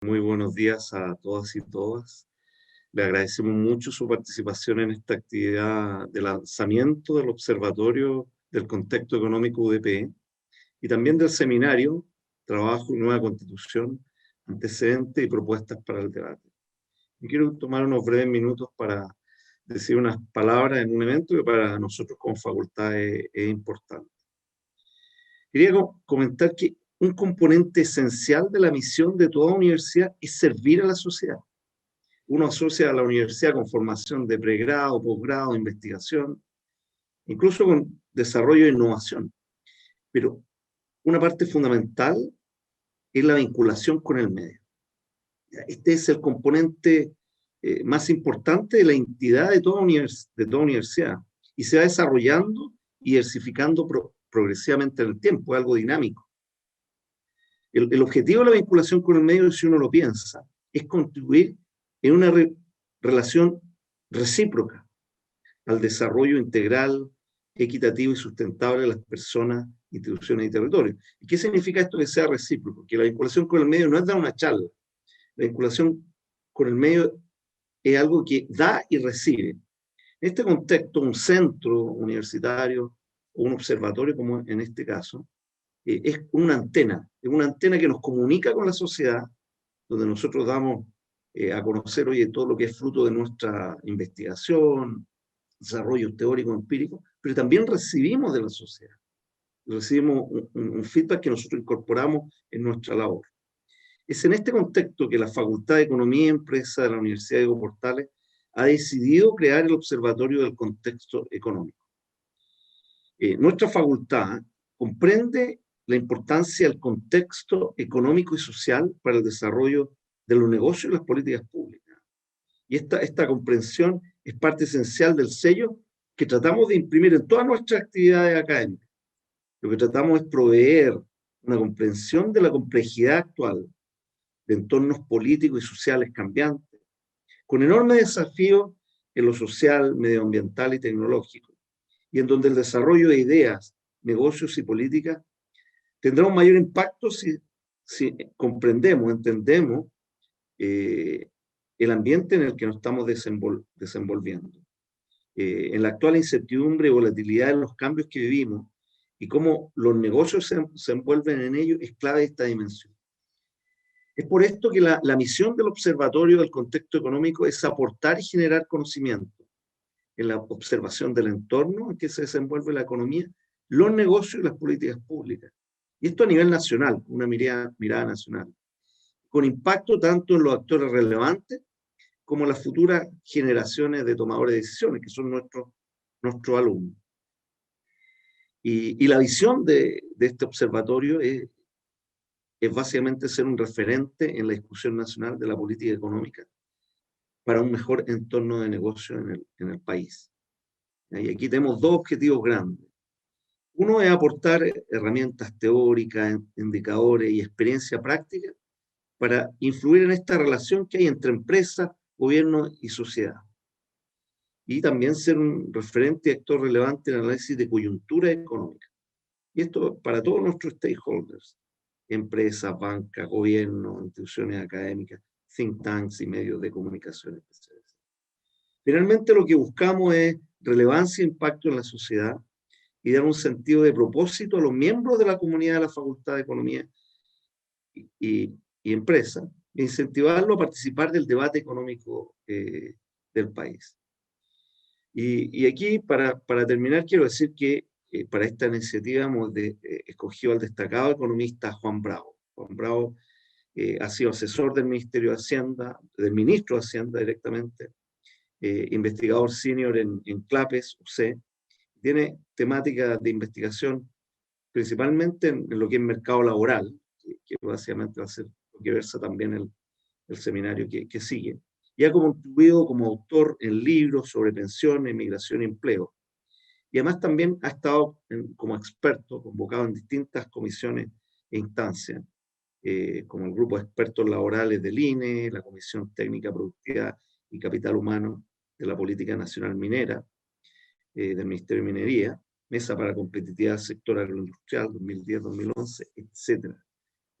Muy buenos días a todas y todas. Le agradecemos mucho su participación en esta actividad de lanzamiento del Observatorio del Contexto Económico UDP y también del seminario Trabajo y Nueva Constitución, Antecedentes y Propuestas para el Debate. Y quiero tomar unos breves minutos para decir unas palabras en un evento que para nosotros como facultad es importante. Quería comentar que un componente esencial de la misión de toda universidad es servir a la sociedad. Uno asocia a la universidad con formación de pregrado, posgrado, investigación, incluso con desarrollo e innovación. Pero una parte fundamental es la vinculación con el medio. Este es el componente más importante de la identidad de toda universidad y se va desarrollando y diversificando progresivamente en el tiempo, es algo dinámico. El objetivo de la vinculación con el medio, si uno lo piensa, es contribuir en una relación recíproca al desarrollo integral, equitativo y sustentable de las personas, instituciones y territorios. ¿Y qué significa esto que sea recíproco? Que la vinculación con el medio no es dar una charla. La vinculación con el medio es algo que da y recibe. En este contexto, un centro universitario o un observatorio, como en este caso, es una antena que nos comunica con la sociedad, donde nosotros damos a conocer, oye, todo lo que es fruto de nuestra investigación, desarrollo teórico, empírico, pero también recibimos de la sociedad, recibimos un feedback que nosotros incorporamos en nuestra labor. Es en este contexto que la Facultad de Economía y Empresa de la Universidad de Diego Portales ha decidido crear el Observatorio del Contexto Económico. Nuestra facultad comprende la importancia del contexto económico y social para el desarrollo de los negocios y las políticas públicas. Y esta comprensión es parte esencial del sello que tratamos de imprimir en todas nuestras actividades académicas. Lo que tratamos es proveer una comprensión de la complejidad actual de entornos políticos y sociales cambiantes, con enormes desafíos en lo social, medioambiental y tecnológico, y en donde el desarrollo de ideas, negocios y políticas tendrá un mayor impacto si comprendemos, entendemos el ambiente en el que nos estamos desenvolviendo. En la actual incertidumbre y volatilidad de los cambios que vivimos y cómo los negocios se envuelven en ello, es clave esta dimensión. Es por esto que la misión del Observatorio del Contexto Económico es aportar y generar conocimiento en la observación del entorno en que se desenvuelve la economía, los negocios y las políticas públicas. Y esto a nivel nacional, una mirada nacional, con impacto tanto en los actores relevantes como las futuras generaciones de tomadores de decisiones, que son nuestros alumnos. Y la visión de este observatorio es básicamente ser un referente en la discusión nacional de la política económica para un mejor entorno de negocio en el país. Y aquí tenemos dos objetivos grandes. Uno es aportar herramientas teóricas, indicadores y experiencia práctica para influir en esta relación que hay entre empresa, gobierno y sociedad. Y también ser un referente y actor relevante en el análisis de coyuntura económica. Y esto para todos nuestros stakeholders, empresas, bancas, gobiernos, instituciones académicas, think tanks y medios de comunicación especiales. Finalmente, lo que buscamos es relevancia e impacto en la sociedad y dar un sentido de propósito a los miembros de la comunidad de la Facultad de Economía y Empresa, e incentivarlo a participar del debate económico del país. Y aquí, para terminar, quiero decir que para esta iniciativa hemos escogido al destacado economista Juan Bravo. Juan Bravo ha sido asesor del Ministerio de Hacienda, del Ministro de Hacienda directamente, investigador senior en CLAPES, UC, tiene temáticas de investigación principalmente en lo que es mercado laboral, que básicamente va a ser lo que versa también el seminario que sigue. Y ha contribuido como autor en libros sobre pensiones, migración y empleo. Y además también ha estado como experto, convocado en distintas comisiones e instancias, como el Grupo de Expertos Laborales del INE, la Comisión Técnica Productividad y Capital Humano de la Política Nacional Minera, del Ministerio de Minería, Mesa para Competitividad del Sector Agroindustrial 2010-2011, etc.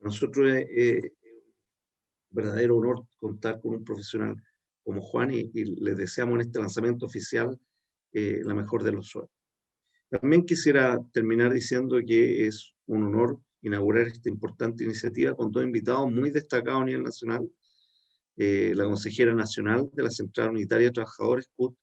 Nosotros verdadero honor contar con un profesional como Juan y les deseamos en este lanzamiento oficial la mejor de los suertes. También quisiera terminar diciendo que es un honor inaugurar esta importante iniciativa con dos invitados muy destacados a nivel nacional, la consejera nacional de la Central Unitaria de Trabajadores, CUT,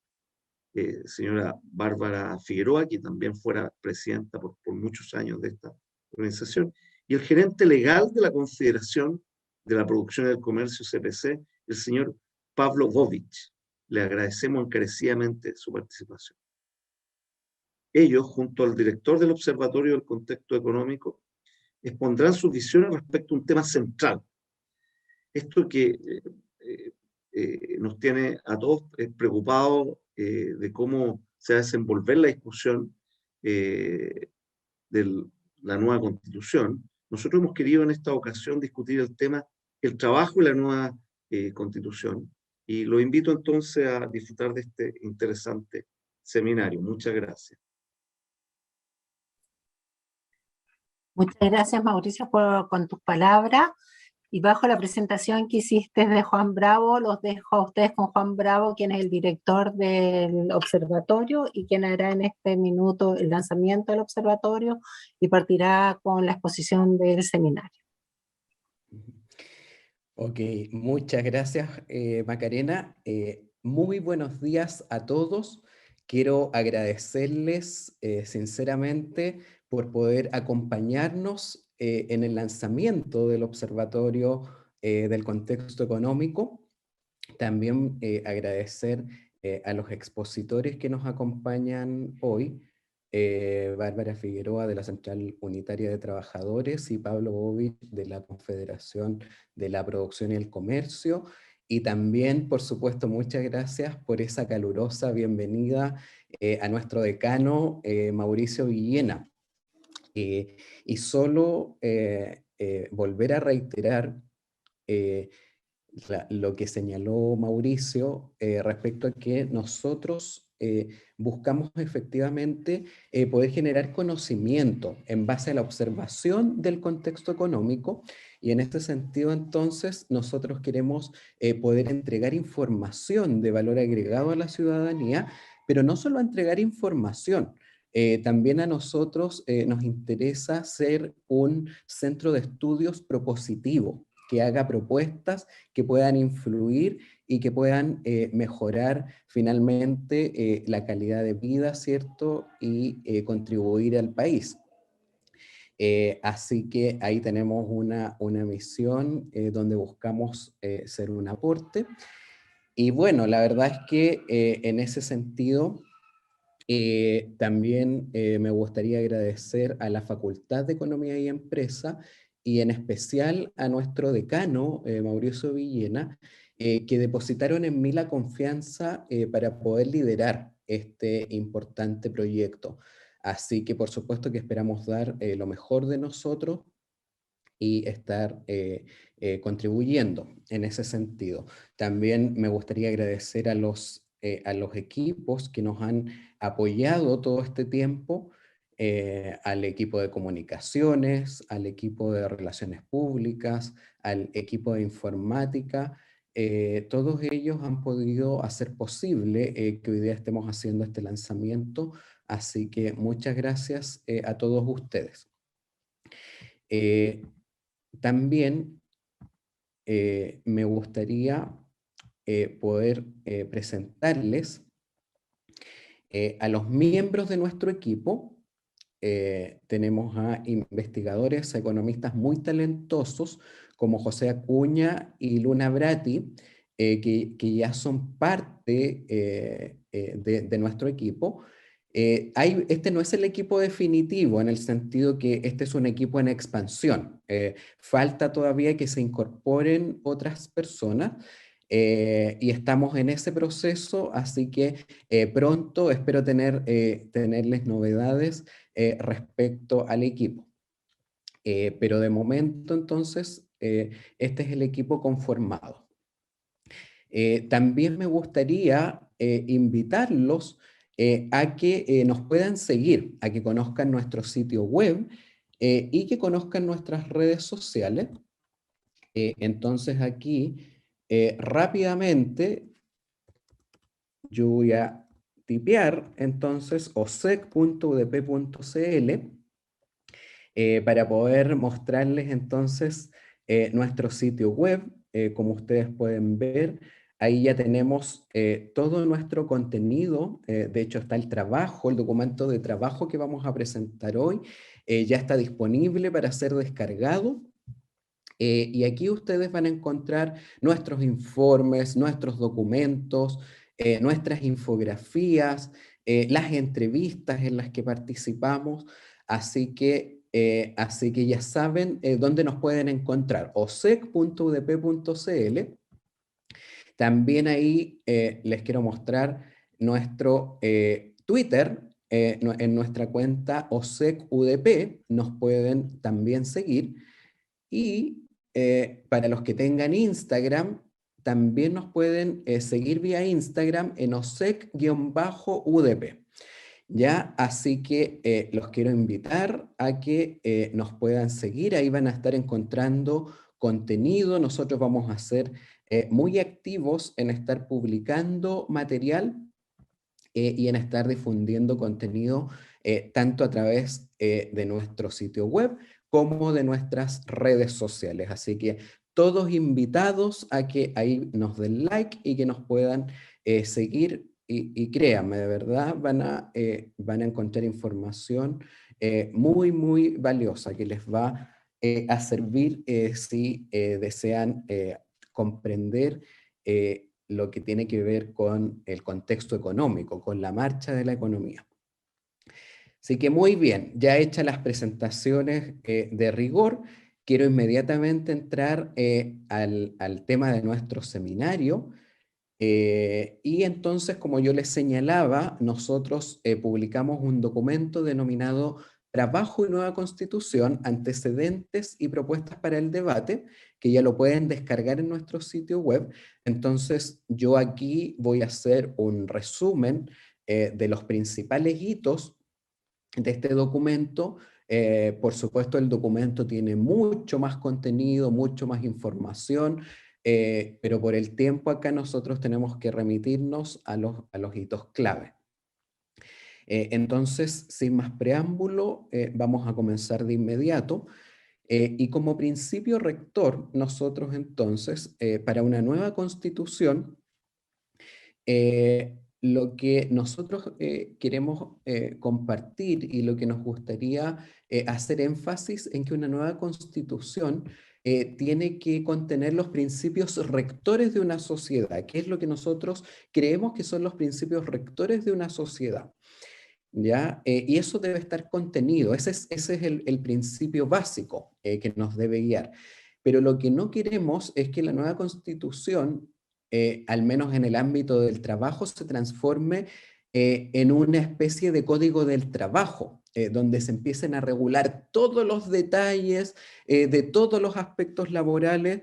señora Bárbara Figueroa, que también fuera presidenta por muchos años de esta organización, y el gerente legal de la Confederación de la Producción y del Comercio, CPC, el señor Pablo Bovich. Le agradecemos encarecidamente su participación. Ellos, junto al director del Observatorio del Contexto Económico, expondrán sus visiones respecto a un tema central. Esto que nos tiene a todos preocupados de cómo se va a desenvolver la discusión de la nueva Constitución. Nosotros hemos querido en esta ocasión discutir el tema, el trabajo y la nueva Constitución. Y lo invito entonces a disfrutar de este interesante seminario. Muchas gracias. Muchas gracias, Mauricio, con tus palabras. Y bajo la presentación que hiciste de Juan Bravo, los dejo a ustedes con Juan Bravo, quien es el director del observatorio y quien hará en este minuto el lanzamiento del observatorio y partirá con la exposición del seminario. Ok, muchas gracias, Macarena. Muy buenos días a todos. Quiero agradecerles sinceramente por poder acompañarnos en el lanzamiento del Observatorio del Contexto Económico. También agradecer a los expositores que nos acompañan hoy, Bárbara Figueroa de la Central Unitaria de Trabajadores y Pablo Bovich de la Confederación de la Producción y el Comercio. Y también, por supuesto, muchas gracias por esa calurosa bienvenida a nuestro decano, Mauricio Villena. Y solo volver a reiterar lo que señaló Mauricio respecto a que nosotros buscamos efectivamente poder generar conocimiento en base a la observación del contexto económico, y en este sentido entonces nosotros queremos poder entregar información de valor agregado a la ciudadanía, pero no solo entregar información. También a nosotros nos interesa ser un centro de estudios propositivo, que haga propuestas que puedan influir y que puedan mejorar finalmente la calidad de vida, ¿cierto? Y contribuir al país. Así que ahí tenemos una misión donde buscamos ser un aporte. Y bueno, la verdad es que en ese sentido también me gustaría agradecer a la Facultad de Economía y Empresa y en especial a nuestro decano, Mauricio Villena, que depositaron en mí la confianza para poder liderar este importante proyecto. Así que por supuesto que esperamos dar lo mejor de nosotros y estar contribuyendo en ese sentido. También me gustaría agradecer a los equipos que nos han apoyado todo este tiempo, al equipo de comunicaciones, al equipo de relaciones públicas, al equipo de informática. Todos ellos han podido hacer posible que hoy día estemos haciendo este lanzamiento, así que muchas gracias a todos ustedes. También me gustaría poder presentarles a los miembros de nuestro equipo. Tenemos a investigadores, a economistas muy talentosos como José Acuña y Luna Bratti, que ya son parte de nuestro equipo. Este no es el equipo definitivo en el sentido que este es un equipo en expansión. Falta todavía que se incorporen otras personas y estamos en ese proceso, así que pronto espero tenerles novedades respecto al equipo. Pero de momento entonces este es el equipo conformado. También me gustaría invitarlos a que nos puedan seguir, a que conozcan nuestro sitio web y que conozcan nuestras redes sociales. Entonces aquí, rápidamente, yo voy a tipear entonces osec.udp.cl para poder mostrarles entonces nuestro sitio web. Como ustedes pueden ver, ahí ya tenemos todo nuestro contenido. De hecho, está el trabajo, el documento de trabajo que vamos a presentar hoy. Ya está disponible para ser descargado. Y aquí ustedes van a encontrar nuestros informes, nuestros documentos, nuestras infografías, las entrevistas en las que participamos. Así que ya saben dónde nos pueden encontrar, osec.udp.cl. También ahí les quiero mostrar nuestro Twitter, en nuestra cuenta osecudp, nos pueden también seguir. Y para los que tengan Instagram, también nos pueden seguir vía Instagram en osec-udp. ¿Ya? Así que los quiero invitar a que nos puedan seguir. Ahí van a estar encontrando contenido. Nosotros vamos a ser muy activos en estar publicando material y en estar difundiendo contenido tanto a través de nuestro sitio web como de nuestras redes sociales. Así que todos invitados a que ahí nos den like y que nos puedan seguir y créanme, de verdad van a encontrar información muy, muy valiosa que les va a servir si desean comprender lo que tiene que ver con el contexto económico, con la marcha de la economía. Así que muy bien, ya hechas las presentaciones de rigor, quiero inmediatamente entrar al tema de nuestro seminario. Y entonces, como yo les señalaba, nosotros publicamos un documento denominado Trabajo y Nueva Constitución, Antecedentes y Propuestas para el Debate, que ya lo pueden descargar en nuestro sitio web. Entonces, yo aquí voy a hacer un resumen de los principales hitos de este documento. Por supuesto, el documento tiene mucho más contenido, mucho más información, pero por el tiempo acá nosotros tenemos que remitirnos a los hitos clave. Entonces, sin más preámbulo, vamos a comenzar de inmediato. Y como principio rector, nosotros entonces, para una nueva constitución, lo que nosotros queremos compartir y lo que nos gustaría hacer énfasis en que una nueva constitución tiene que contener los principios rectores de una sociedad, que es lo que nosotros creemos que son los principios rectores de una sociedad. ¿Ya? Y eso debe estar contenido, ese es el principio básico que nos debe guiar. Pero lo que no queremos es que la nueva constitución, al menos en el ámbito del trabajo, se transforme en una especie de código del trabajo, donde se empiecen a regular todos los detalles de todos los aspectos laborales,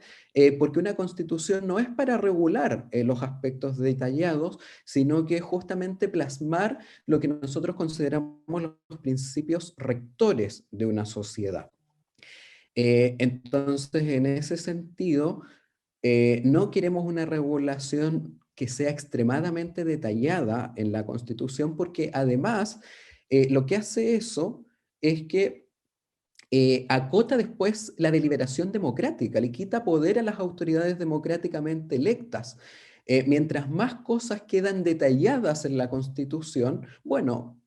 porque una constitución no es para regular los aspectos detallados, sino que es justamente plasmar lo que nosotros consideramos los principios rectores de una sociedad. Entonces, en ese sentido, no queremos una regulación que sea extremadamente detallada en la Constitución, porque además lo que hace eso es que acota después la deliberación democrática, le quita poder a las autoridades democráticamente electas. Mientras más cosas quedan detalladas en la Constitución, bueno,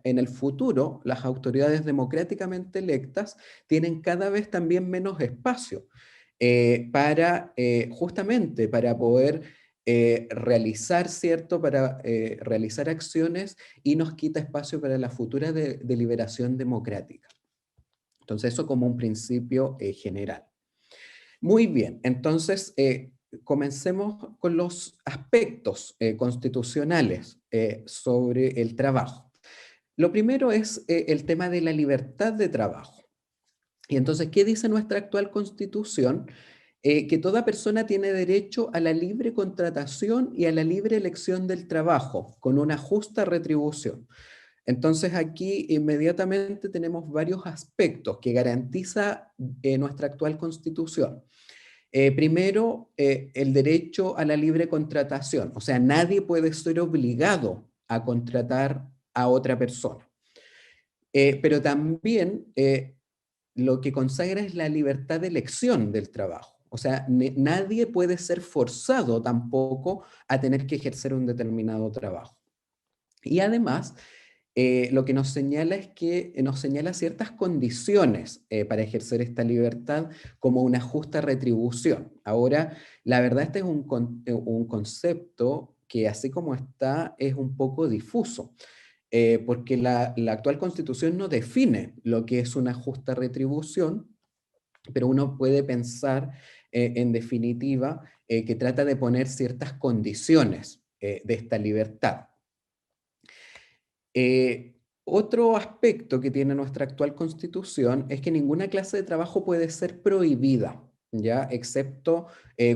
en el futuro las autoridades democráticamente electas tienen cada vez también menos espacio justamente para poder realizar, ¿cierto? Para realizar acciones y nos quita espacio para la futura deliberación democrática. Entonces, eso como un principio general. Muy bien, entonces comencemos con los aspectos constitucionales sobre el trabajo. Lo primero es el tema de la libertad de trabajo. Y entonces, ¿qué dice nuestra actual Constitución? Que toda persona tiene derecho a la libre contratación y a la libre elección del trabajo, con una justa retribución. Entonces aquí inmediatamente tenemos varios aspectos que garantiza nuestra actual Constitución. Primero, el derecho a la libre contratación, o sea, nadie puede ser obligado a contratar a otra persona. Pero también lo que consagra es la libertad de elección del trabajo. O sea, nadie puede ser forzado tampoco a tener que ejercer un determinado trabajo. Y además, lo que nos señala es que nos señala ciertas condiciones para ejercer esta libertad como una justa retribución. Ahora, la verdad, este es un concepto que así como está es un poco difuso. Porque la actual Constitución no define lo que es una justa retribución, pero uno puede pensar en definitiva que trata de poner ciertas condiciones de esta libertad. Otro aspecto que tiene nuestra actual Constitución es que ninguna clase de trabajo puede ser prohibida, ¿ya? Excepto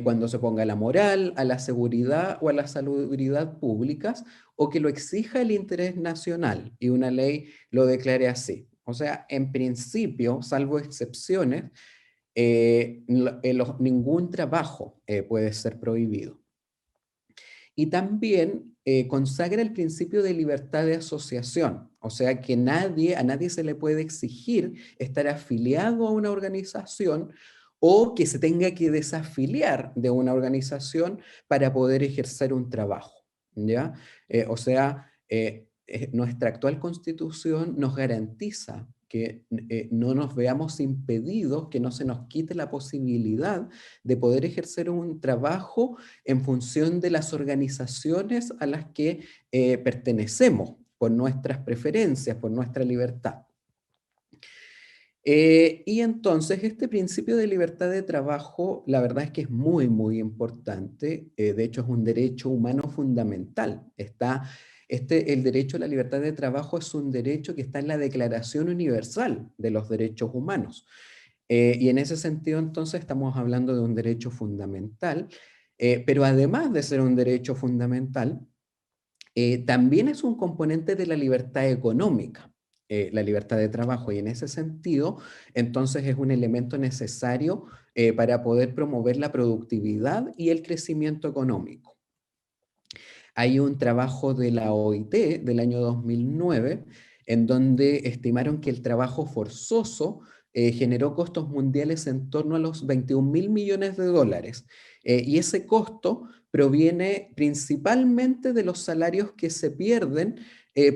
cuando se ponga a la moral, a la seguridad o a la salubridad públicas, o que lo exija el interés nacional y una ley lo declare así. O sea, en principio, salvo excepciones, ningún trabajo puede ser prohibido. Y también consagra el principio de libertad de asociación, o sea que a nadie se le puede exigir estar afiliado a una organización o que se tenga que desafiliar de una organización para poder ejercer un trabajo, ¿ya? O sea, nuestra actual Constitución nos garantiza que no nos veamos impedidos, que no se nos quite la posibilidad de poder ejercer un trabajo en función de las organizaciones a las que pertenecemos, por nuestras preferencias, por nuestra libertad. Y entonces este principio de libertad de trabajo, la verdad es que es muy, muy importante. De hecho, es un derecho humano fundamental. El derecho a la libertad de trabajo es un derecho que está en la Declaración Universal de los Derechos Humanos. Y en ese sentido, entonces, estamos hablando de un derecho fundamental, pero además de ser un derecho fundamental, también es un componente de la libertad económica, la libertad de trabajo, y en ese sentido, entonces es un elemento necesario para poder promover la productividad y el crecimiento económico. Hay un trabajo de la OIT del año 2009 en donde estimaron que el trabajo forzoso generó costos mundiales en torno a los 21.000 millones de dólares. Y ese costo proviene principalmente de los salarios que se pierden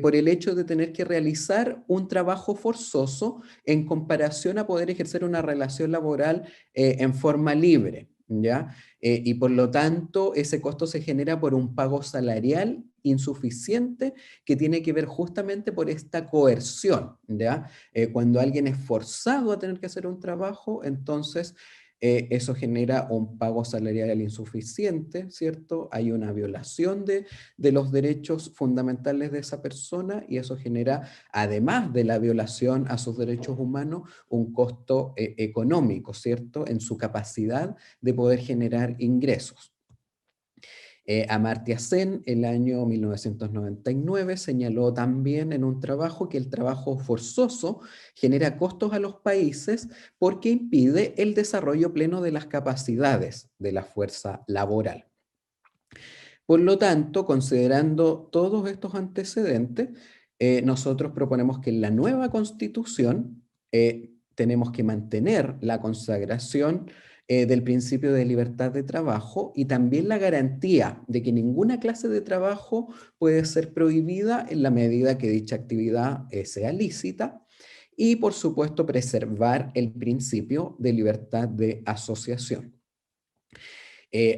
por el hecho de tener que realizar un trabajo forzoso en comparación a poder ejercer una relación laboral en forma libre, ¿ya? Y por lo tanto, ese costo se genera por un pago salarial insuficiente que tiene que ver justamente por esta coerción, ¿ya? Cuando alguien es forzado a tener que hacer un trabajo, entonces eso genera un pago salarial insuficiente, ¿cierto? Hay una violación de los derechos fundamentales de esa persona y eso genera, además de la violación a sus derechos humanos, un costo económico, ¿cierto? En su capacidad de poder generar ingresos. Amartya Sen, el año 1999, señaló también en un trabajo que el trabajo forzoso genera costos a los países porque impide el desarrollo pleno de las capacidades de la fuerza laboral. Por lo tanto, considerando todos estos antecedentes, nosotros proponemos que en la nueva Constitución tenemos que mantener la consagración del principio de libertad de trabajo y también la garantía de que ninguna clase de trabajo puede ser prohibida en la medida que dicha actividad sea lícita y, por supuesto, preservar el principio de libertad de asociación.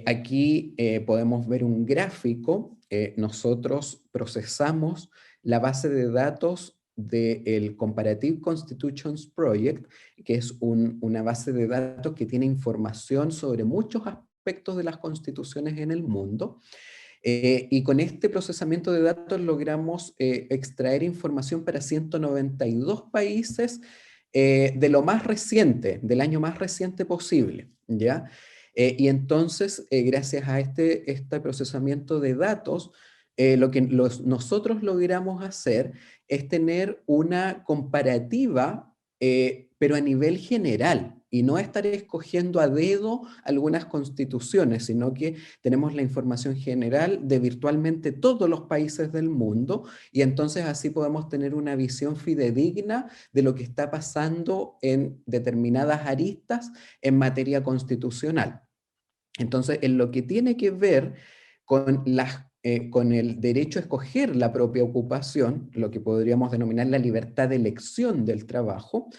Aquí podemos ver un gráfico. Nosotros procesamos la base de datos del Comparative Constitutions Project, que es una base de datos que tiene información sobre muchos aspectos de las constituciones en el mundo. Y con este procesamiento de datos logramos extraer información para 192 países de lo más reciente, del año más reciente posible, ¿ya? Y entonces, gracias a este procesamiento de datos, lo que nosotros logramos hacer es tener una comparativa, pero a nivel general, y no estar escogiendo a dedo algunas constituciones, sino que tenemos la información general de virtualmente todos los países del mundo, y entonces así podemos tener una visión fidedigna de lo que está pasando en determinadas aristas en materia constitucional. Entonces, en lo que tiene que ver con con el derecho a escoger la propia ocupación, lo que podríamos denominar la libertad de elección del trabajo,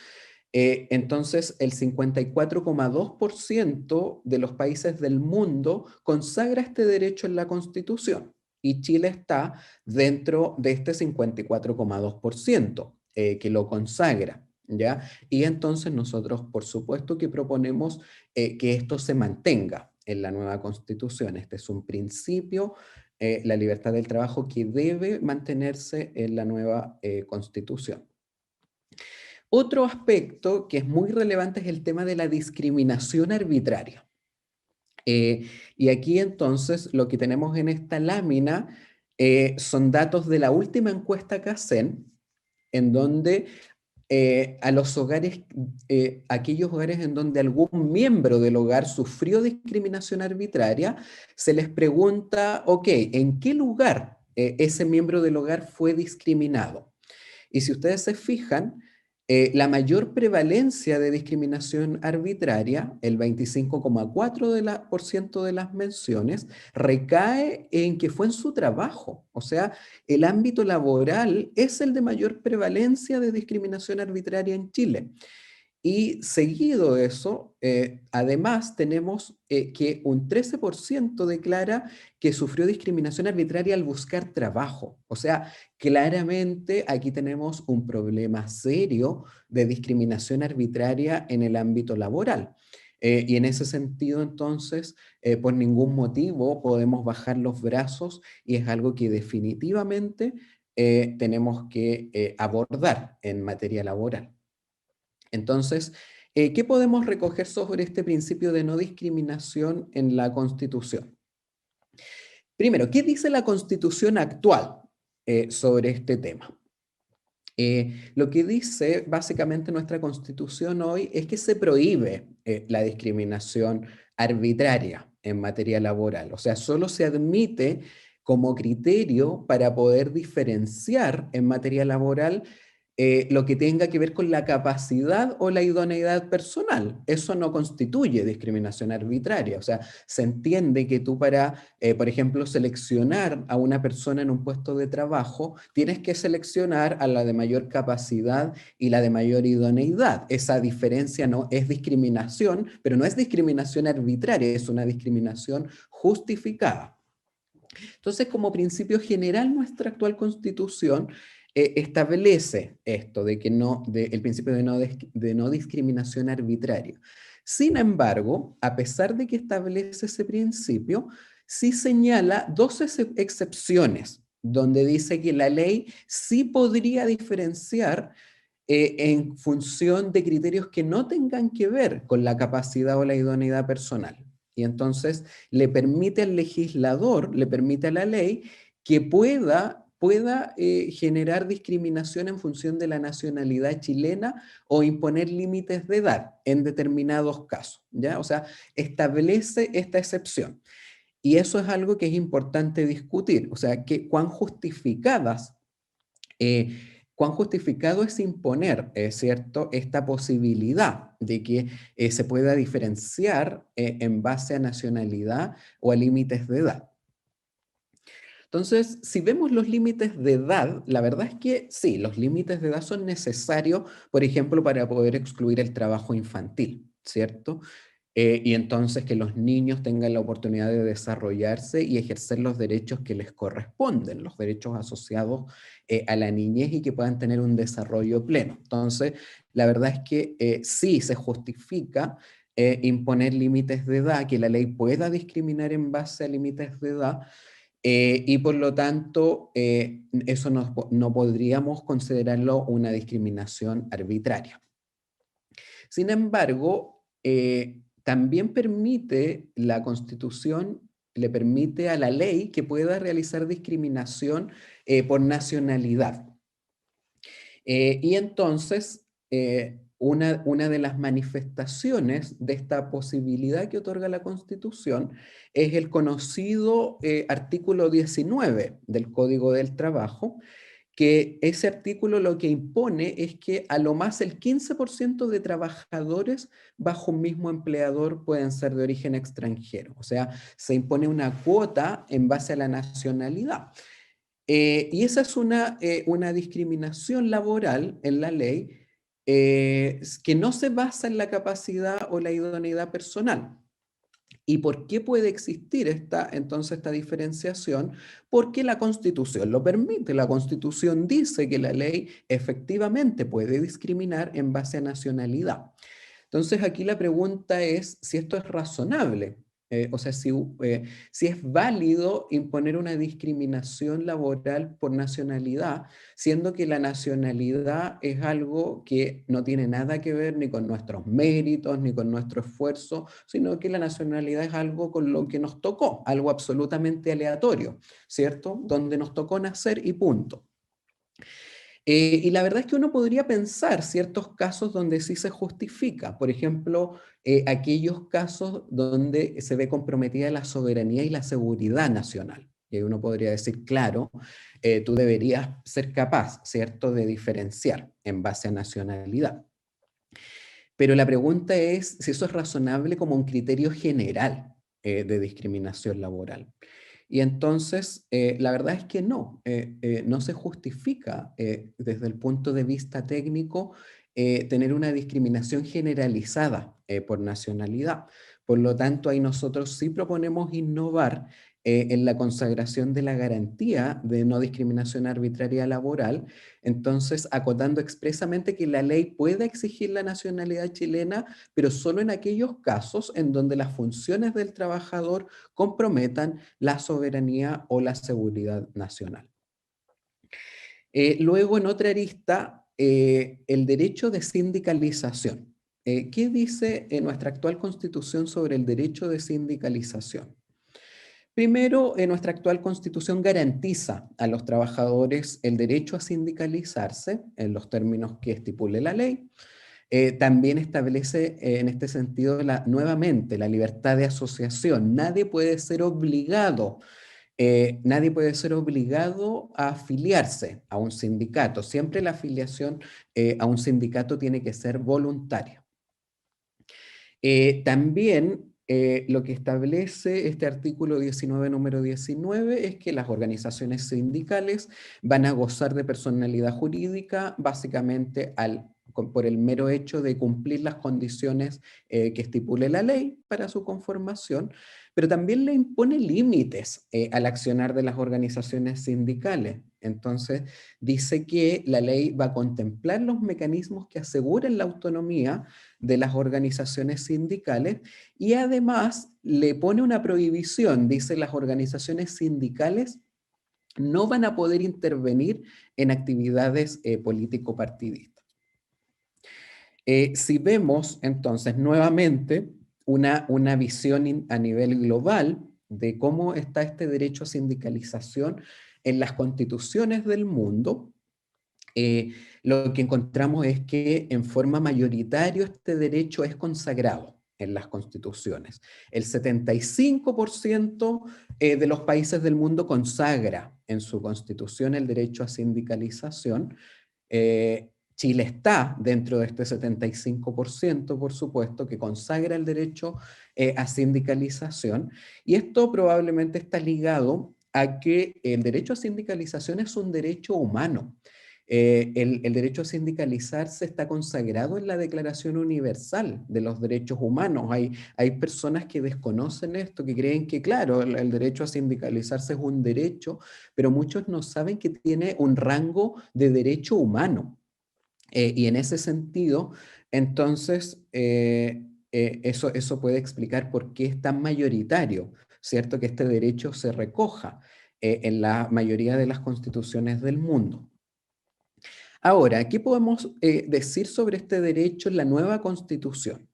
entonces el 54,2% de los países del mundo consagra este derecho en la Constitución, y Chile está dentro de este 54,2% que lo consagra, ¿ya? Y entonces nosotros, por supuesto, que proponemos que esto se mantenga en la nueva Constitución. Este es un principio, la libertad del trabajo, que debe mantenerse en la nueva Constitución. Otro aspecto que es muy relevante es el tema de la discriminación arbitraria. Y aquí entonces lo que tenemos en esta lámina son datos de la última encuesta CACEN, en donde a los hogares, aquellos hogares en donde algún miembro del hogar sufrió discriminación arbitraria, se les pregunta, ok, ¿en qué lugar ese miembro del hogar fue discriminado? Y si ustedes se fijan, la mayor prevalencia de discriminación arbitraria, el 25,4% de las menciones, recae en que fue en su trabajo. O sea, el ámbito laboral es el de mayor prevalencia de discriminación arbitraria en Chile. Y seguido de eso, además tenemos que un 13% declara que sufrió discriminación arbitraria al buscar trabajo. O sea, claramente aquí tenemos un problema serio de discriminación arbitraria en el ámbito laboral. Y en ese sentido, entonces, por ningún motivo podemos bajar los brazos, y es algo que definitivamente tenemos que abordar en materia laboral. Entonces, ¿qué podemos recoger sobre este principio de no discriminación en la Constitución? Primero, ¿qué dice la Constitución actual sobre este tema? Lo que dice básicamente nuestra Constitución hoy es que se prohíbe la discriminación arbitraria en materia laboral. O sea, solo se admite como criterio para poder diferenciar en materia laboral lo que tenga que ver con la capacidad o la idoneidad personal. Eso no constituye discriminación arbitraria. O sea, se entiende que tú para, por ejemplo, seleccionar a una persona en un puesto de trabajo, tienes que seleccionar a la de mayor capacidad y la de mayor idoneidad. Esa diferencia no es discriminación, pero no es discriminación arbitraria, es una discriminación justificada. Entonces, como principio general, nuestra actual Constitución establece esto de que el principio de no discriminación arbitraria. Sin embargo, a pesar de que establece ese principio, sí señala dos excepciones, donde dice que la ley sí podría diferenciar en función de criterios que no tengan que ver con la capacidad o la idoneidad personal. Y entonces le permite al legislador, le permite a la ley que pueda generar discriminación en función de la nacionalidad chilena o imponer límites de edad en determinados casos, ¿ya? O sea, establece esta excepción. Y eso es algo que es importante discutir, o sea, cuán justificado es imponer, ¿cierto?, esta posibilidad de que se pueda diferenciar en base a nacionalidad o a límites de edad. Entonces, si vemos los límites de edad, la verdad es que sí, los límites de edad son necesarios, por ejemplo, para poder excluir el trabajo infantil, ¿cierto? Y entonces que los niños tengan la oportunidad de desarrollarse y ejercer los derechos que les corresponden, los derechos asociados a la niñez, y que puedan tener un desarrollo pleno. Entonces, la verdad es que sí se justifica imponer límites de edad, que la ley pueda discriminar en base a límites de edad, y por lo tanto, eso no podríamos considerarlo una discriminación arbitraria. Sin embargo, también permite la Constitución, le permite a la ley que pueda realizar discriminación por nacionalidad. Y entonces, una de las manifestaciones de esta posibilidad que otorga la Constitución es el conocido artículo 19 del Código del Trabajo, que ese artículo lo que impone es que a lo más el 15% de trabajadores bajo un mismo empleador pueden ser de origen extranjero. O sea, se impone una cuota en base a la nacionalidad. Y esa es una discriminación laboral en la ley que no se basa en la capacidad o la idoneidad personal. ¿Y por qué puede existir entonces esta diferenciación? Porque la Constitución lo permite. La Constitución dice que la ley efectivamente puede discriminar en base a nacionalidad. Entonces aquí la pregunta es si esto es razonable. O sea, si es válido imponer una discriminación laboral por nacionalidad, siendo que la nacionalidad es algo que no tiene nada que ver ni con nuestros méritos, ni con nuestro esfuerzo, sino que la nacionalidad es algo con lo que nos tocó, algo absolutamente aleatorio, ¿cierto? Donde nos tocó nacer y punto. Y la verdad es que uno podría pensar ciertos casos donde sí se justifica, por ejemplo, aquellos casos donde se ve comprometida la soberanía y la seguridad nacional. Y uno podría decir, claro, tú deberías ser capaz, ¿cierto?, de diferenciar en base a nacionalidad. Pero la pregunta es si eso es razonable como un criterio general de discriminación laboral. Y entonces, la verdad es que no se justifica desde el punto de vista técnico tener una discriminación generalizada por nacionalidad. Por lo tanto, ahí nosotros sí proponemos innovar en la consagración de la garantía de no discriminación arbitraria laboral, entonces acotando expresamente que la ley puede exigir la nacionalidad chilena, pero solo en aquellos casos en donde las funciones del trabajador comprometan la soberanía o la seguridad nacional. Luego, en otra arista, el derecho de sindicalización. ¿Qué dice nuestra actual Constitución sobre el derecho de sindicalización? Primero, nuestra actual Constitución garantiza a los trabajadores el derecho a sindicalizarse en los términos que estipule la ley. También establece en este sentido nuevamente la libertad de asociación. Nadie puede ser obligado a afiliarse a un sindicato. Siempre la afiliación a un sindicato tiene que ser voluntaria. También lo que establece este artículo 19, número 19, es que las organizaciones sindicales van a gozar de personalidad jurídica básicamente por el mero hecho de cumplir las condiciones que estipule la ley para su conformación, pero también le impone límites al accionar de las organizaciones sindicales. Entonces, dice que la ley va a contemplar los mecanismos que aseguren la autonomía de las organizaciones sindicales y además le pone una prohibición, dice las organizaciones sindicales no van a poder intervenir en actividades político-partidistas. Si vemos entonces nuevamente una visión a nivel global de cómo está este derecho a sindicalización en las constituciones del mundo, lo que encontramos es que en forma mayoritaria este derecho es consagrado en las constituciones. El 75% de los países del mundo consagra en su constitución el derecho a sindicalización. Chile está dentro de este 75%, por supuesto, que consagra el derecho a sindicalización, y esto probablemente está ligado a que el derecho a sindicalización es un derecho humano. El derecho a sindicalizarse está consagrado en la Declaración Universal de los Derechos Humanos. Hay personas que desconocen esto, que creen que, claro, el derecho a sindicalizarse es un derecho, pero muchos no saben que tiene un rango de derecho humano. Y en ese sentido, entonces, eso puede explicar por qué es tan mayoritario, ¿cierto?, que este derecho se recoja en la mayoría de las constituciones del mundo. Ahora, ¿qué podemos decir sobre este derecho en la nueva Constitución?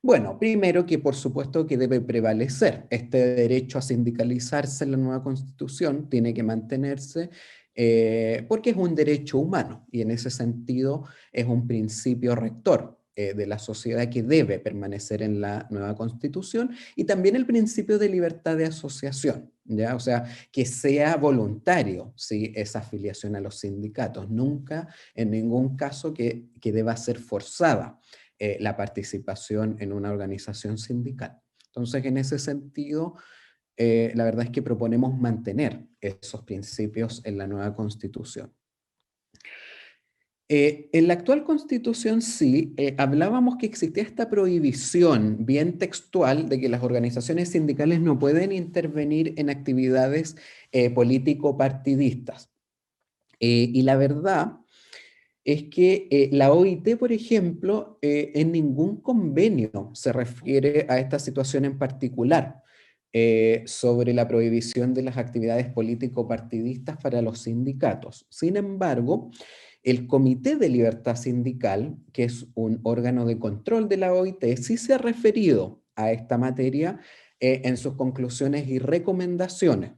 Bueno, primero que por supuesto que debe prevalecer este derecho a sindicalizarse en la nueva Constitución, tiene que mantenerse porque es un derecho humano y en ese sentido es un principio rector de la sociedad que debe permanecer en la nueva Constitución, y también el principio de libertad de asociación, ¿ya? O sea, que sea voluntario, ¿sí?, esa afiliación a los sindicatos, nunca en ningún caso que deba ser forzada la participación en una organización sindical. Entonces, en ese sentido, la verdad es que proponemos mantener esos principios en la nueva Constitución. En la actual Constitución sí, hablábamos que existía esta prohibición bien textual de que las organizaciones sindicales no pueden intervenir en actividades político-partidistas. Y la verdad es que la OIT, por ejemplo, en ningún convenio se refiere a esta situación en particular sobre la prohibición de las actividades político-partidistas para los sindicatos. Sin embargo, el Comité de Libertad Sindical, que es un órgano de control de la OIT, sí se ha referido a esta materia en sus conclusiones y recomendaciones.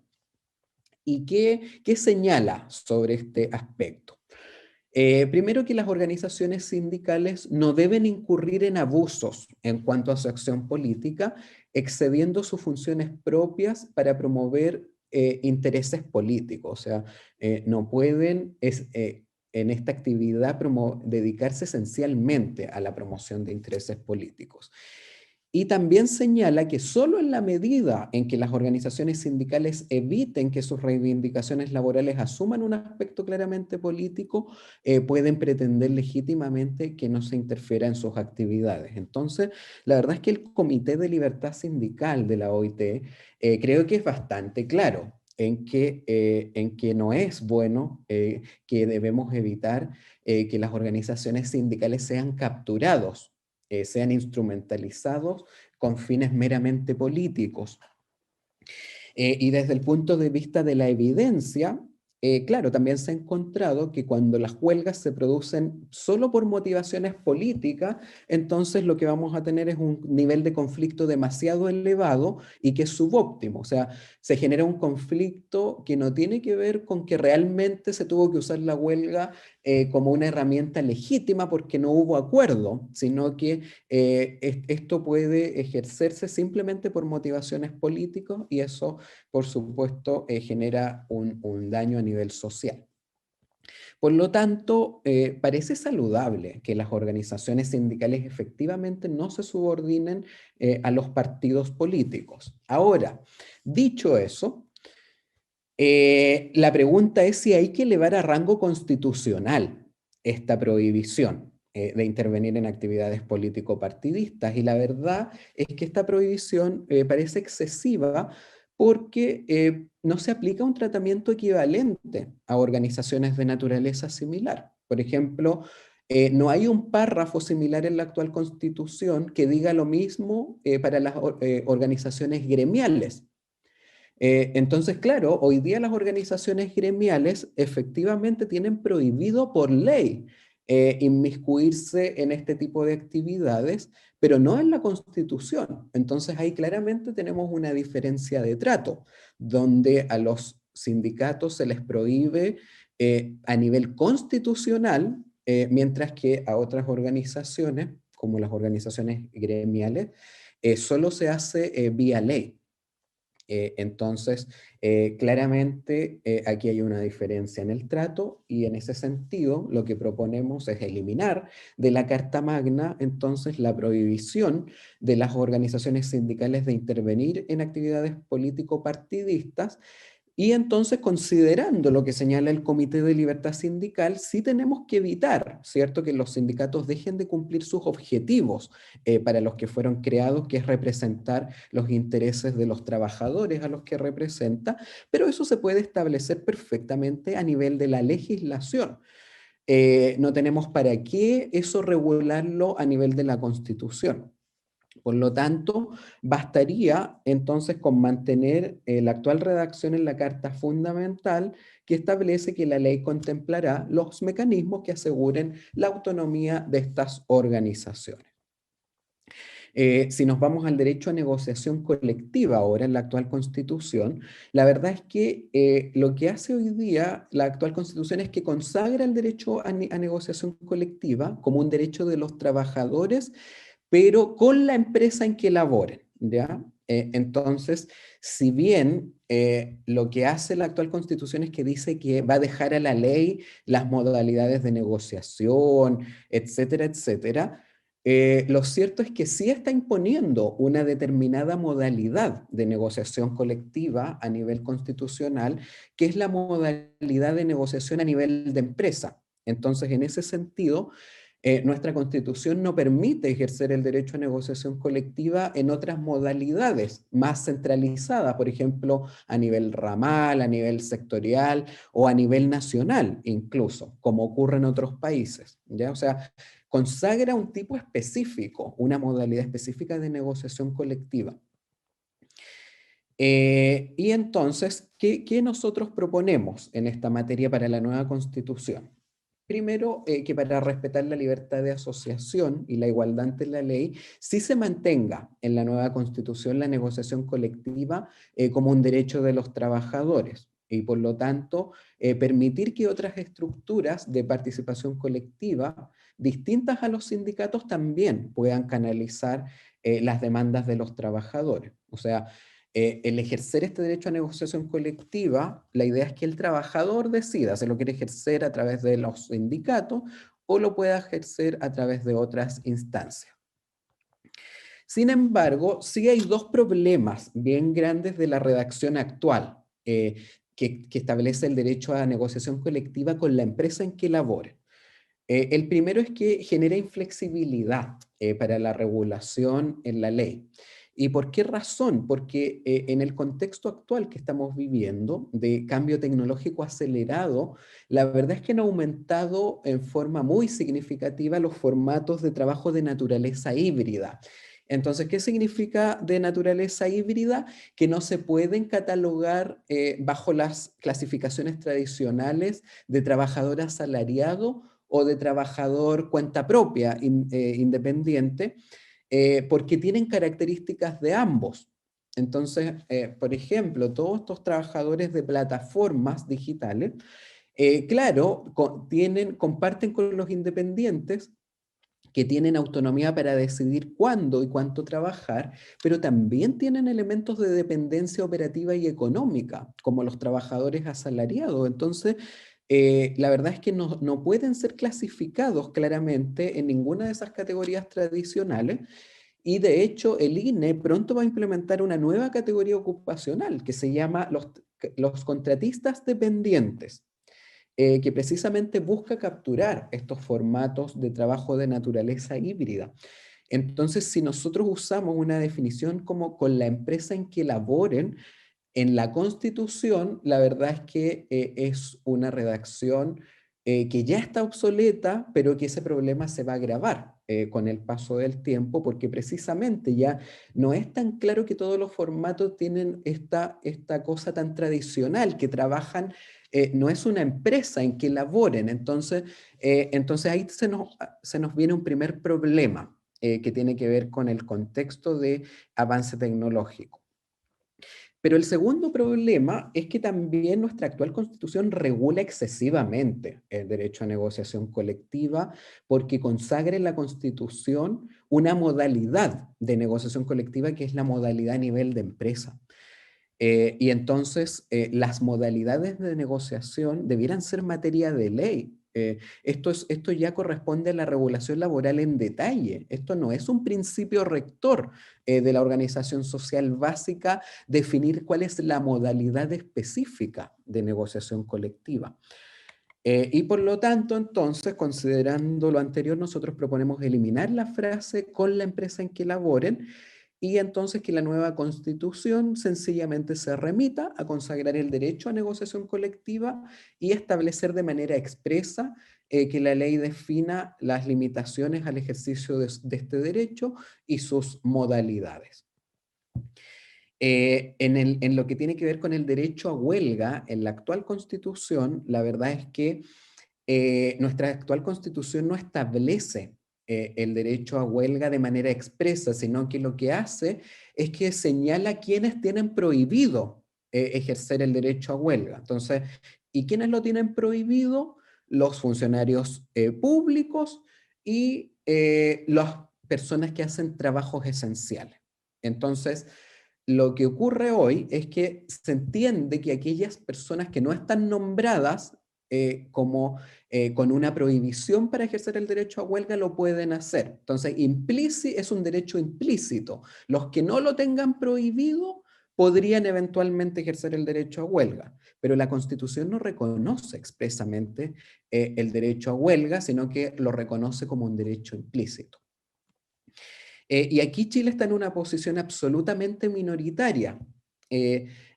¿Y qué señala sobre este aspecto? Primero, que las organizaciones sindicales no deben incurrir en abusos en cuanto a su acción política, excediendo sus funciones propias para promover intereses políticos. O sea, no pueden en esta actividad dedicarse esencialmente a la promoción de intereses políticos. Y también señala que solo en la medida en que las organizaciones sindicales eviten que sus reivindicaciones laborales asuman un aspecto claramente político, pueden pretender legítimamente que no se interfiera en sus actividades. Entonces, la verdad es que el Comité de Libertad Sindical de la OIT creo que es bastante claro en que no es bueno, que debemos evitar que las organizaciones sindicales sean capturados, sean instrumentalizados con fines meramente políticos. Y desde el punto de vista de la evidencia, claro, también se ha encontrado que cuando las huelgas se producen solo por motivaciones políticas, entonces lo que vamos a tener es un nivel de conflicto demasiado elevado y que es subóptimo. O sea, se genera un conflicto que no tiene que ver con que realmente se tuvo que usar la huelga como una herramienta legítima porque no hubo acuerdo, sino que esto puede ejercerse simplemente por motivaciones políticas, y eso, por supuesto, genera un daño a nivel social. Por lo tanto, parece saludable que las organizaciones sindicales efectivamente no se subordinen a los partidos políticos. Ahora, dicho eso, la pregunta es si hay que elevar a rango constitucional esta prohibición de intervenir en actividades político-partidistas. Y la verdad es que esta prohibición parece excesiva porque no se aplica un tratamiento equivalente a organizaciones de naturaleza similar. Por ejemplo, no hay un párrafo similar en la actual Constitución que diga lo mismo para las organizaciones gremiales. Entonces, claro, hoy día las organizaciones gremiales efectivamente tienen prohibido por ley inmiscuirse en este tipo de actividades, pero no en la Constitución. Entonces ahí claramente tenemos una diferencia de trato, donde a los sindicatos se les prohíbe a nivel constitucional, mientras que a otras organizaciones, como las organizaciones gremiales, solo se hace vía ley. Entonces, claramente aquí hay una diferencia en el trato, y en ese sentido lo que proponemos es eliminar de la Carta Magna entonces la prohibición de las organizaciones sindicales de intervenir en actividades político-partidistas. Y entonces, considerando lo que señala el Comité de Libertad Sindical, sí tenemos que evitar, ¿cierto?, que los sindicatos dejen de cumplir sus objetivos para los que fueron creados, que es representar los intereses de los trabajadores a los que representa, pero eso se puede establecer perfectamente a nivel de la legislación. No tenemos para qué eso regularlo a nivel de la Constitución. Por lo tanto, bastaría entonces con mantener la actual redacción en la Carta Fundamental, que establece que la ley contemplará los mecanismos que aseguren la autonomía de estas organizaciones. Si nos vamos al derecho a negociación colectiva ahora en la actual Constitución, la verdad es que lo que hace hoy día la actual Constitución es que consagra el derecho a negociación colectiva como un derecho de los trabajadores, pero con la empresa en que laboren, ¿ya? Entonces, si bien lo que hace la actual Constitución es que dice que va a dejar a la ley las modalidades de negociación, etcétera, etcétera, lo cierto es que sí está imponiendo una determinada modalidad de negociación colectiva a nivel constitucional, que es la modalidad de negociación a nivel de empresa. Entonces, en ese sentido, nuestra Constitución no permite ejercer el derecho a negociación colectiva en otras modalidades más centralizadas, por ejemplo, a nivel ramal, a nivel sectorial o a nivel nacional incluso, como ocurre en otros países, ¿ya? O sea, consagra un tipo específico, una modalidad específica de negociación colectiva. Y entonces, ¿qué nosotros proponemos en esta materia para la nueva Constitución? Primero, que para respetar la libertad de asociación y la igualdad ante la ley, sí se mantenga en la nueva Constitución la negociación colectiva como un derecho de los trabajadores y por lo tanto permitir que otras estructuras de participación colectiva distintas a los sindicatos también puedan canalizar las demandas de los trabajadores. O sea, el ejercer este derecho a negociación colectiva, la idea es que el trabajador decida si lo quiere ejercer a través de los sindicatos o lo pueda ejercer a través de otras instancias. Sin embargo, sí hay dos problemas bien grandes de la redacción actual que establece el derecho a negociación colectiva con la empresa en que labore. El primero es que genera inflexibilidad para la regulación en la ley. ¿Y por qué razón? Porque en el contexto actual que estamos viviendo, de cambio tecnológico acelerado, la verdad es que han aumentado en forma muy significativa los formatos de trabajo de naturaleza híbrida. Entonces, ¿qué significa de naturaleza híbrida? Que no se pueden catalogar bajo las clasificaciones tradicionales de trabajador asalariado o de trabajador cuenta propia, independiente, porque tienen características de ambos. Entonces, por ejemplo, todos estos trabajadores de plataformas digitales, claro, comparten con los independientes que tienen autonomía para decidir cuándo y cuánto trabajar, pero también tienen elementos de dependencia operativa y económica, como los trabajadores asalariados. Entonces, la verdad es que no pueden ser clasificados claramente en ninguna de esas categorías tradicionales. Y de hecho, el INE pronto va a implementar una nueva categoría ocupacional que se llama los contratistas dependientes, que precisamente busca capturar estos formatos de trabajo de naturaleza híbrida. Entonces, si nosotros usamos una definición como con la empresa en que laboren, en la Constitución, la verdad es que es una redacción que ya está obsoleta, pero que ese problema se va a agravar con el paso del tiempo, porque precisamente ya no es tan claro que todos los formatos tienen esta cosa tan tradicional, que trabajan, no es una empresa en que laboren. Entonces ahí se nos viene un primer problema que tiene que ver con el contexto de avance tecnológico. Pero el segundo problema es que también nuestra actual Constitución regula excesivamente el derecho a negociación colectiva porque consagra en la Constitución una modalidad de negociación colectiva que es la modalidad a nivel de empresa. Y entonces las modalidades de negociación debieran ser materia de ley. Esto ya corresponde a la regulación laboral en detalle. Esto no es un principio rector de la organización social básica definir cuál es la modalidad específica de negociación colectiva. Y por lo tanto, entonces, considerando lo anterior, nosotros proponemos eliminar la frase con la empresa en que laboren y entonces que la nueva Constitución sencillamente se remita a consagrar el derecho a negociación colectiva y establecer de manera expresa que la ley defina las limitaciones al ejercicio de este derecho y sus modalidades. En lo que tiene que ver con el derecho a huelga, en la actual Constitución, la verdad es que nuestra actual Constitución no establece el derecho a huelga de manera expresa, sino que lo que hace es que señala quienes tienen prohibido ejercer el derecho a huelga. Entonces, ¿y quiénes lo tienen prohibido? Los funcionarios públicos y las personas que hacen trabajos esenciales. Entonces, lo que ocurre hoy es que se entiende que aquellas personas que no están nombradas con una prohibición para ejercer el derecho a huelga lo pueden hacer. Entonces, es un derecho implícito. Los que no lo tengan prohibido podrían eventualmente ejercer el derecho a huelga, pero la Constitución no reconoce expresamente el derecho a huelga, sino que lo reconoce como un derecho implícito. Y aquí Chile está en una posición absolutamente minoritaria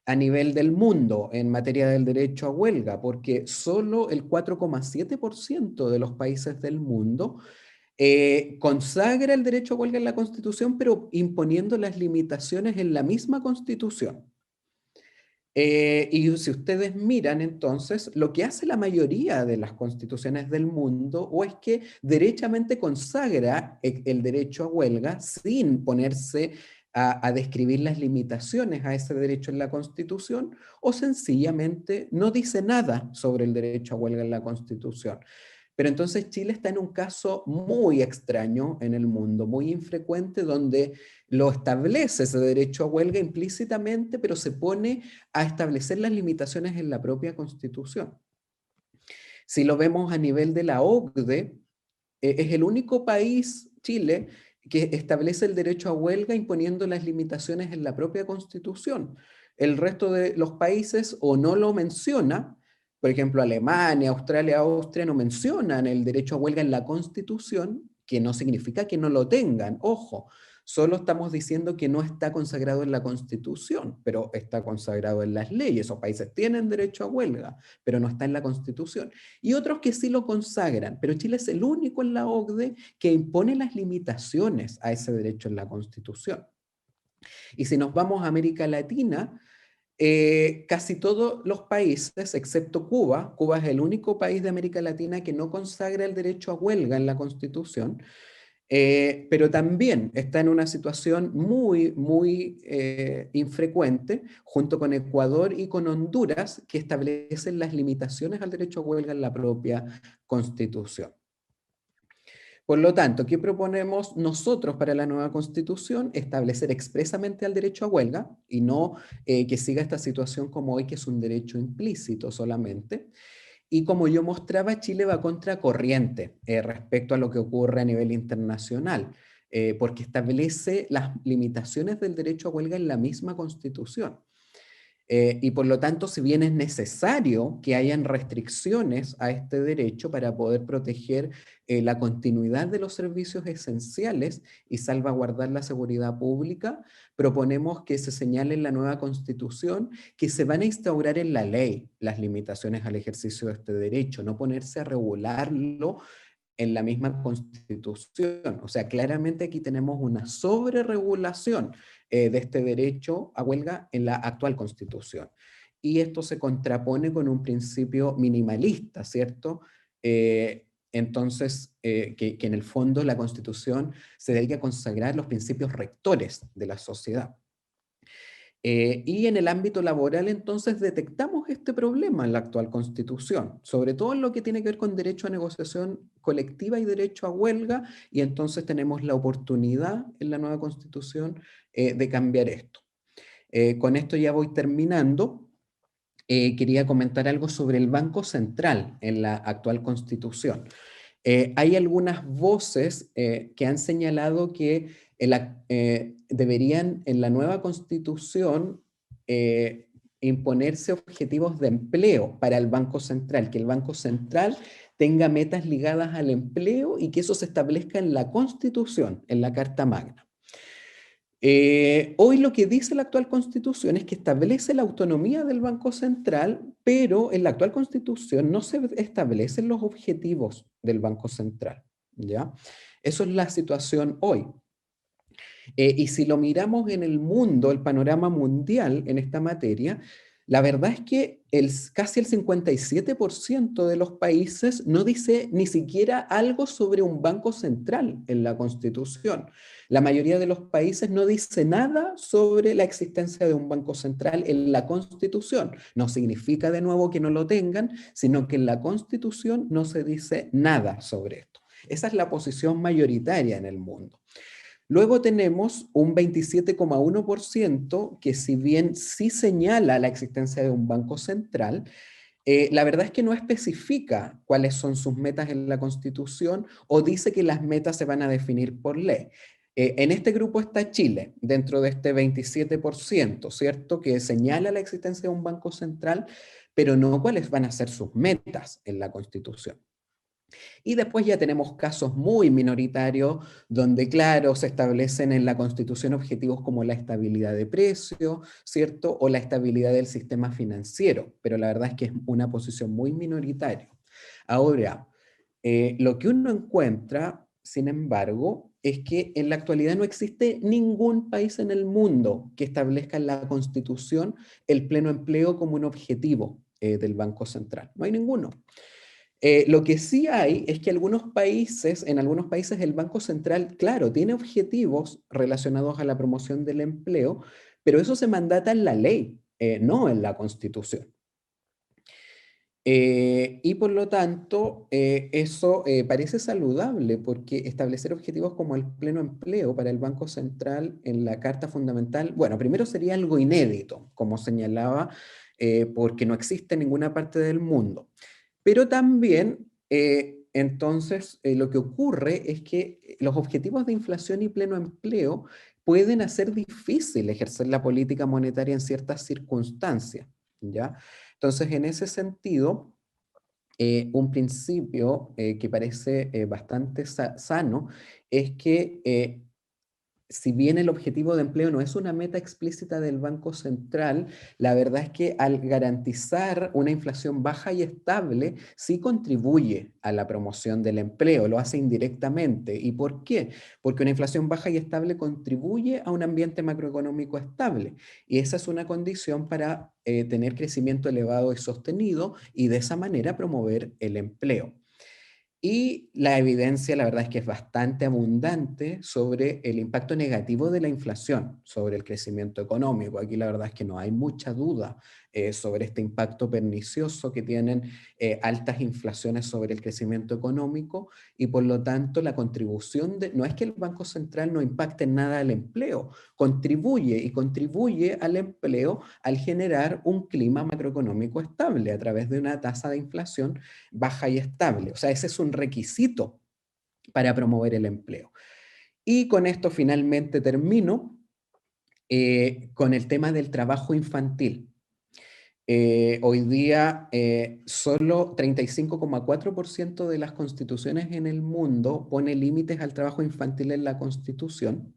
a nivel del mundo en materia del derecho a huelga, porque solo el 4,7% de los países del mundo consagra el derecho a huelga en la Constitución, pero imponiendo las limitaciones en la misma Constitución. Y si ustedes miran entonces, lo que hace la mayoría de las constituciones del mundo o es que derechamente consagra el derecho a huelga sin ponerse a describir las limitaciones a ese derecho en la Constitución, o sencillamente no dice nada sobre el derecho a huelga en la Constitución. Pero entonces Chile está en un caso muy extraño en el mundo, muy infrecuente, donde lo establece ese derecho a huelga implícitamente, pero se pone a establecer las limitaciones en la propia Constitución. Si lo vemos a nivel de la OCDE, es el único país, Chile, que establece el derecho a huelga imponiendo las limitaciones en la propia Constitución. El resto de los países o no lo menciona, por ejemplo, Alemania, Australia, Austria no mencionan el derecho a huelga en la Constitución, que no significa que no lo tengan, ojo, solo estamos diciendo que no está consagrado en la Constitución, pero está consagrado en las leyes. Esos países tienen derecho a huelga, pero no está en la Constitución. Y otros que sí lo consagran, pero Chile es el único en la OCDE que impone las limitaciones a ese derecho en la Constitución. Y si nos vamos a América Latina, casi todos los países, excepto Cuba, Cuba es el único país de América Latina que no consagra el derecho a huelga en la Constitución, pero también está en una situación muy infrecuente, junto con Ecuador y con Honduras, que establecen las limitaciones al derecho a huelga en la propia Constitución. Por lo tanto, ¿qué proponemos nosotros para la nueva Constitución? Establecer expresamente el derecho a huelga y no que siga esta situación como hoy, que es un derecho implícito solamente. Y como yo mostraba, Chile va contracorriente respecto a lo que ocurre a nivel internacional, porque establece las limitaciones del derecho a huelga en la misma Constitución. Y por lo tanto, si bien es necesario que hayan restricciones a este derecho para poder proteger la continuidad de los servicios esenciales y salvaguardar la seguridad pública, proponemos que se señale en la nueva Constitución que se van a instaurar en la ley las limitaciones al ejercicio de este derecho, no ponerse a regularlo en la misma Constitución. O sea, claramente aquí tenemos una sobreregulación de este derecho a huelga en la actual Constitución. Y esto se contrapone con un principio minimalista, ¿cierto? Entonces, que en el fondo la Constitución se dedica a consagrar los principios rectores de la sociedad. Y en el ámbito laboral, entonces, detectamos este problema en la actual Constitución, sobre todo en lo que tiene que ver con derecho a negociación colectiva y derecho a huelga, y entonces tenemos la oportunidad en la nueva Constitución de cambiar esto. Con esto ya voy terminando. Quería comentar algo sobre el Banco Central en la actual Constitución. Hay algunas voces que han señalado que deberían en la nueva Constitución imponerse objetivos de empleo para el Banco Central, que el Banco Central tenga metas ligadas al empleo y que eso se establezca en la Constitución, en la Carta Magna. Hoy lo que dice la actual Constitución es que establece la autonomía del Banco Central, pero en la actual Constitución no se establecen los objetivos del Banco Central, ¿ya? Eso es la situación hoy. Y si lo miramos en el mundo, el panorama mundial en esta materia, La verdad es que casi el 57% de los países no dice ni siquiera algo sobre un banco central en la Constitución. La mayoría de los países no dice nada sobre la existencia de un banco central en la Constitución. No significa de nuevo que no lo tengan, sino que en la Constitución no se dice nada sobre esto. Esa es la posición mayoritaria en el mundo. Luego tenemos un 27,1% que, si bien sí señala la existencia de un banco central, la verdad es que no especifica cuáles son sus metas en la Constitución o dice que las metas se van a definir por ley. En este grupo está Chile, dentro de este 27%, ¿cierto? Que señala la existencia de un banco central, pero no cuáles van a ser sus metas en la Constitución. Y después ya tenemos casos muy minoritarios donde, claro, se establecen en la Constitución objetivos como la estabilidad de precio, ¿cierto? O la estabilidad del sistema financiero, pero la verdad es que es una posición muy minoritaria. Ahora, lo que uno encuentra, sin embargo, es que en la actualidad no existe ningún país en el mundo que establezca en la Constitución el pleno empleo como un objetivo del Banco Central. No hay ninguno. Lo que sí hay es que en algunos países el Banco Central, claro, tiene objetivos relacionados a la promoción del empleo, pero eso se mandata en la ley, no en la Constitución. Y por lo tanto, eso parece saludable porque establecer objetivos como el pleno empleo para el Banco Central en la Carta Fundamental, bueno, primero sería algo inédito, como señalaba, porque no existe en ninguna parte del mundo. Pero también, entonces, lo que ocurre es que los objetivos de inflación y pleno empleo pueden hacer difícil ejercer la política monetaria en ciertas circunstancias, ¿ya? Entonces, en ese sentido, un principio que parece bastante sano es que si bien el objetivo de empleo no es una meta explícita del Banco Central, la verdad es que al garantizar una inflación baja y estable, sí contribuye a la promoción del empleo, lo hace indirectamente. ¿Y por qué? Porque una inflación baja y estable contribuye a un ambiente macroeconómico estable. Y esa es una condición para tener crecimiento elevado y sostenido y de esa manera promover el empleo. Y la evidencia, la verdad es que es bastante abundante sobre el impacto negativo de la inflación sobre el crecimiento económico. Aquí la verdad es que no hay mucha duda sobre este impacto pernicioso que tienen altas inflaciones sobre el crecimiento económico y por lo tanto la contribución no es que el Banco Central no impacte en nada al empleo, contribuye al empleo al generar un clima macroeconómico estable a través de una tasa de inflación baja y estable. O sea, ese es un requisito para promover el empleo. Y con esto finalmente termino con el tema del trabajo infantil. Hoy día solo 35,4% de las constituciones en el mundo pone límites al trabajo infantil en la Constitución.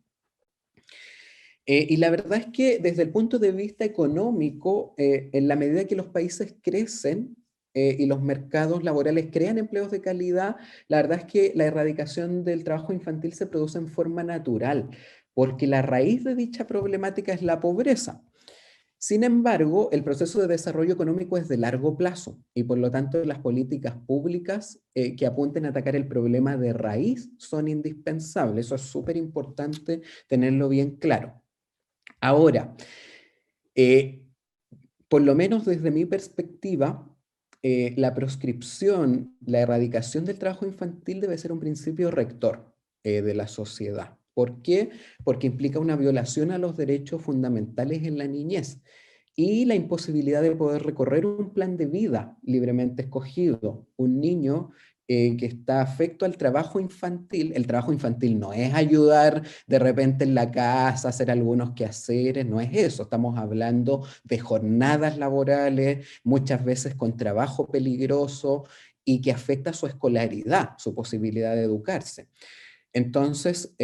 Y la verdad es que desde el punto de vista económico, en la medida que los países crecen y los mercados laborales crean empleos de calidad, la verdad es que la erradicación del trabajo infantil se produce en forma natural, porque la raíz de dicha problemática es la pobreza. Sin embargo, el proceso de desarrollo económico es de largo plazo y por lo tanto las políticas públicas que apunten a atacar el problema de raíz son indispensables. Eso es súper importante tenerlo bien claro. Ahora, por lo menos desde mi perspectiva, la proscripción, la erradicación del trabajo infantil debe ser un principio rector de la sociedad. ¿Por qué? Porque implica una violación a los derechos fundamentales en la niñez y la imposibilidad de poder recorrer un plan de vida libremente escogido. Un niño que está afecto al trabajo infantil, el trabajo infantil no es ayudar de repente en la casa, hacer algunos quehaceres, no es eso, estamos hablando de jornadas laborales, muchas veces con trabajo peligroso y que afecta su escolaridad, su posibilidad de educarse. Entonces,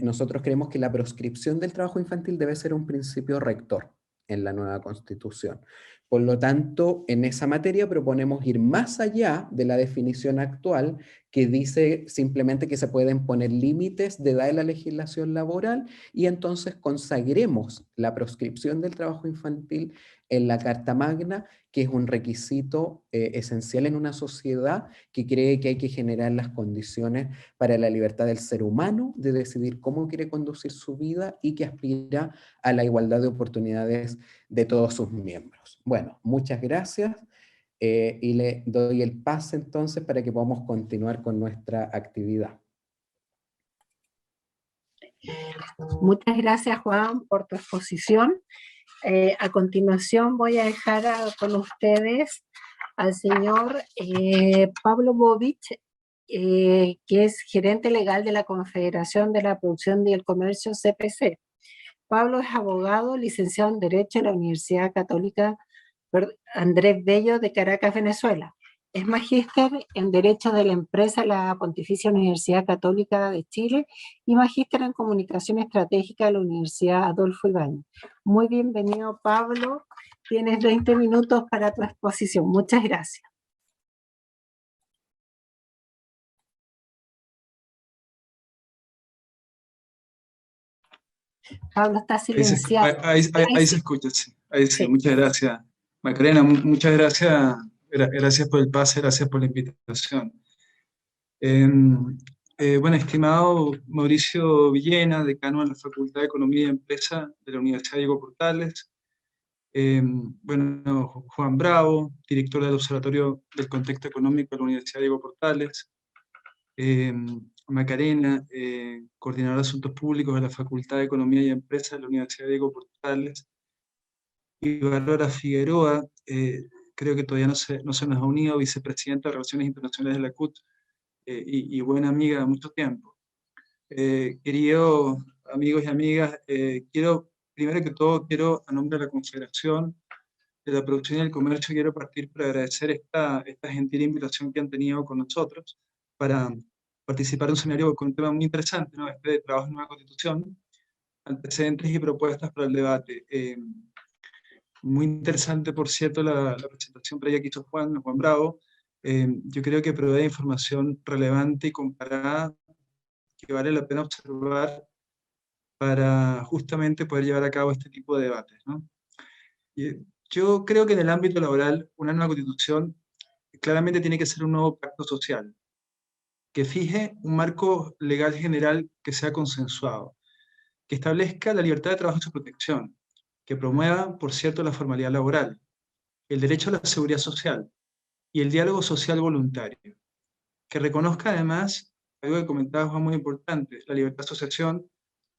nosotros creemos que la proscripción del trabajo infantil debe ser un principio rector en la nueva Constitución. Por lo tanto, en esa materia proponemos ir más allá de la definición actual, que dice simplemente que se pueden poner límites de edad en la legislación laboral, y entonces consagremos la proscripción del trabajo infantil en la Carta Magna, que es un requisito esencial en una sociedad que cree que hay que generar las condiciones para la libertad del ser humano de decidir cómo quiere conducir su vida y que aspira a la igualdad de oportunidades de todos sus miembros. Bueno, muchas gracias. Y le doy el pase entonces para que podamos continuar con nuestra actividad. Muchas gracias, Juan, por tu exposición. A continuación voy a dejar con ustedes al señor Pablo Bovich, que es gerente legal de la Confederación de la Producción y el Comercio CPC. Pablo es abogado, licenciado en Derecho en la Universidad Católica Andrés Bello de Caracas, Venezuela. Es magíster en Derecho de la Empresa en la Pontificia Universidad Católica de Chile y magíster en Comunicación Estratégica de la Universidad Adolfo Ibáñez. Muy bienvenido, Pablo. Tienes 20 minutos para tu exposición. Muchas gracias. Pablo está silenciado. Ahí se escucha, sí. Ahí sí. Sí. Muchas gracias, Macarena. Muchas gracias. Gracias por el pase, gracias por la invitación. Bueno, estimado Mauricio Villena, decano de la Facultad de Economía y Empresa de la Universidad Diego Portales. Bueno, Juan Bravo, director del Observatorio del Contexto Económico de la Universidad Diego Portales. Macarena, coordinadora de Asuntos Públicos de la Facultad de Economía y Empresa de la Universidad Diego Portales. Y Bárbara Figueroa, creo que todavía no se nos ha unido, vicepresidenta de Relaciones Internacionales de la CUT, y buena amiga de mucho tiempo. Queridos amigos y amigas, primero que todo, a nombre de la Confederación de la Producción y el Comercio, quiero partir para agradecer esta gentil invitación que han tenido con nosotros para participar en un seminario con un tema muy interesante, ¿no? Este de trabajo en una constitución, antecedentes y propuestas para el debate. Muy interesante, por cierto, la presentación previa que hizo Juan Bravo. Yo creo que provee información relevante y comparada que vale la pena observar para justamente poder llevar a cabo este tipo de debates, ¿no? Yo creo que en el ámbito laboral, una nueva constitución claramente tiene que ser un nuevo pacto social, que fije un marco legal general que sea consensuado, que establezca la libertad de trabajo y su protección, que promueva, por cierto, la formalidad laboral, el derecho a la seguridad social y el diálogo social voluntario, que reconozca además, algo que comentaba Juan muy importante, la libertad de asociación,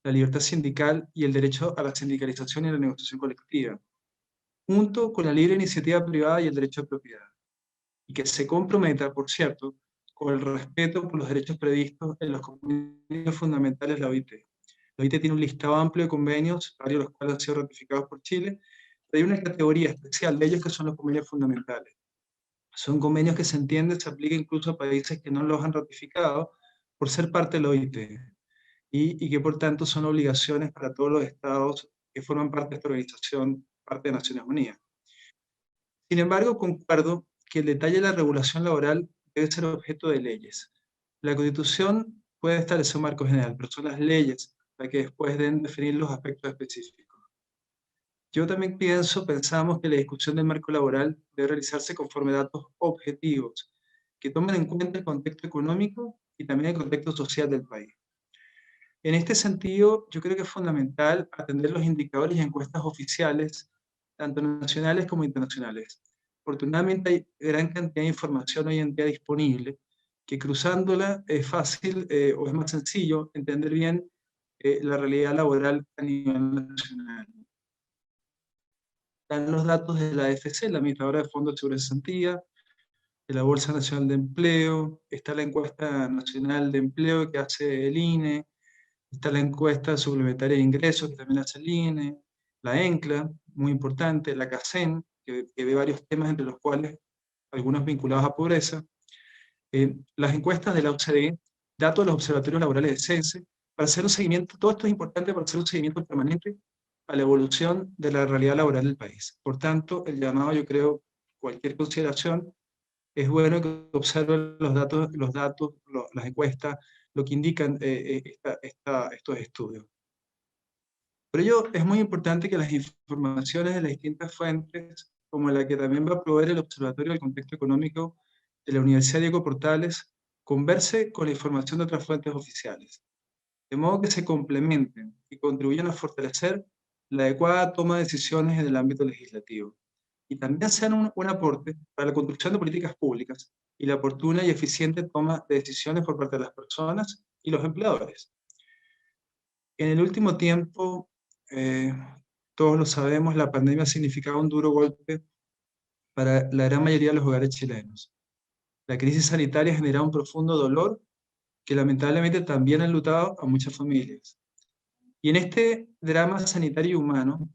la libertad sindical y el derecho a la sindicalización y a la negociación colectiva, junto con la libre iniciativa privada y el derecho de propiedad, y que se comprometa, por cierto, con el respeto por los derechos previstos en los convenios fundamentales de la OIT. La OIT tiene un listado amplio de convenios, varios de los cuales han sido ratificados por Chile, pero hay una categoría especial de ellos que son los convenios fundamentales. Son convenios que se entiende se aplican incluso a países que no los han ratificado por ser parte de la OIT, y que por tanto son obligaciones para todos los estados que forman parte de esta organización, parte de Naciones Unidas. Sin embargo, concuerdo que el detalle de la regulación laboral debe ser objeto de leyes. La Constitución puede establecer un marco general, pero son las leyes las que después deben definir los aspectos específicos. Yo también pensamos que la discusión del marco laboral debe realizarse conforme a datos objetivos, que tomen en cuenta el contexto económico y también el contexto social del país. En este sentido, yo creo que es fundamental atender los indicadores y encuestas oficiales, tanto nacionales como internacionales. Afortunadamente hay gran cantidad de información hoy en día disponible, que cruzándola es fácil o es más sencillo entender bien la realidad laboral a nivel nacional. Están los datos de la AFC, la Administradora de Fondos de Seguridad y Cesantía, de la Bolsa Nacional de Empleo, está la encuesta nacional de empleo que hace el INE, está la encuesta suplementaria de ingresos que también hace el INE, la ENCLA, muy importante, la CACEN, que ve varios temas entre los cuales algunos vinculados a pobreza, las encuestas de la OCDE, datos de los observatorios laborales de CENSE, para hacer un seguimiento, todo esto es importante para hacer un seguimiento permanente a la evolución de la realidad laboral del país. Por tanto, el llamado, yo creo, cualquier consideración es bueno que observen los datos, las encuestas, lo que indican estos estudios. Por ello, es muy importante que las informaciones de las distintas fuentes, como la que también va a proveer el Observatorio del Contexto Económico de la Universidad Diego Portales, converse con la información de otras fuentes oficiales, de modo que se complementen y contribuyan a fortalecer la adecuada toma de decisiones en el ámbito legislativo, y también sean un aporte para la construcción de políticas públicas y la oportuna y eficiente toma de decisiones por parte de las personas y los empleadores. En el último tiempo, eh, todos lo sabemos, la pandemia ha significado un duro golpe para la gran mayoría de los hogares chilenos. La crisis sanitaria ha generado un profundo dolor que lamentablemente también ha enlutado a muchas familias. Y en este drama sanitario y humano,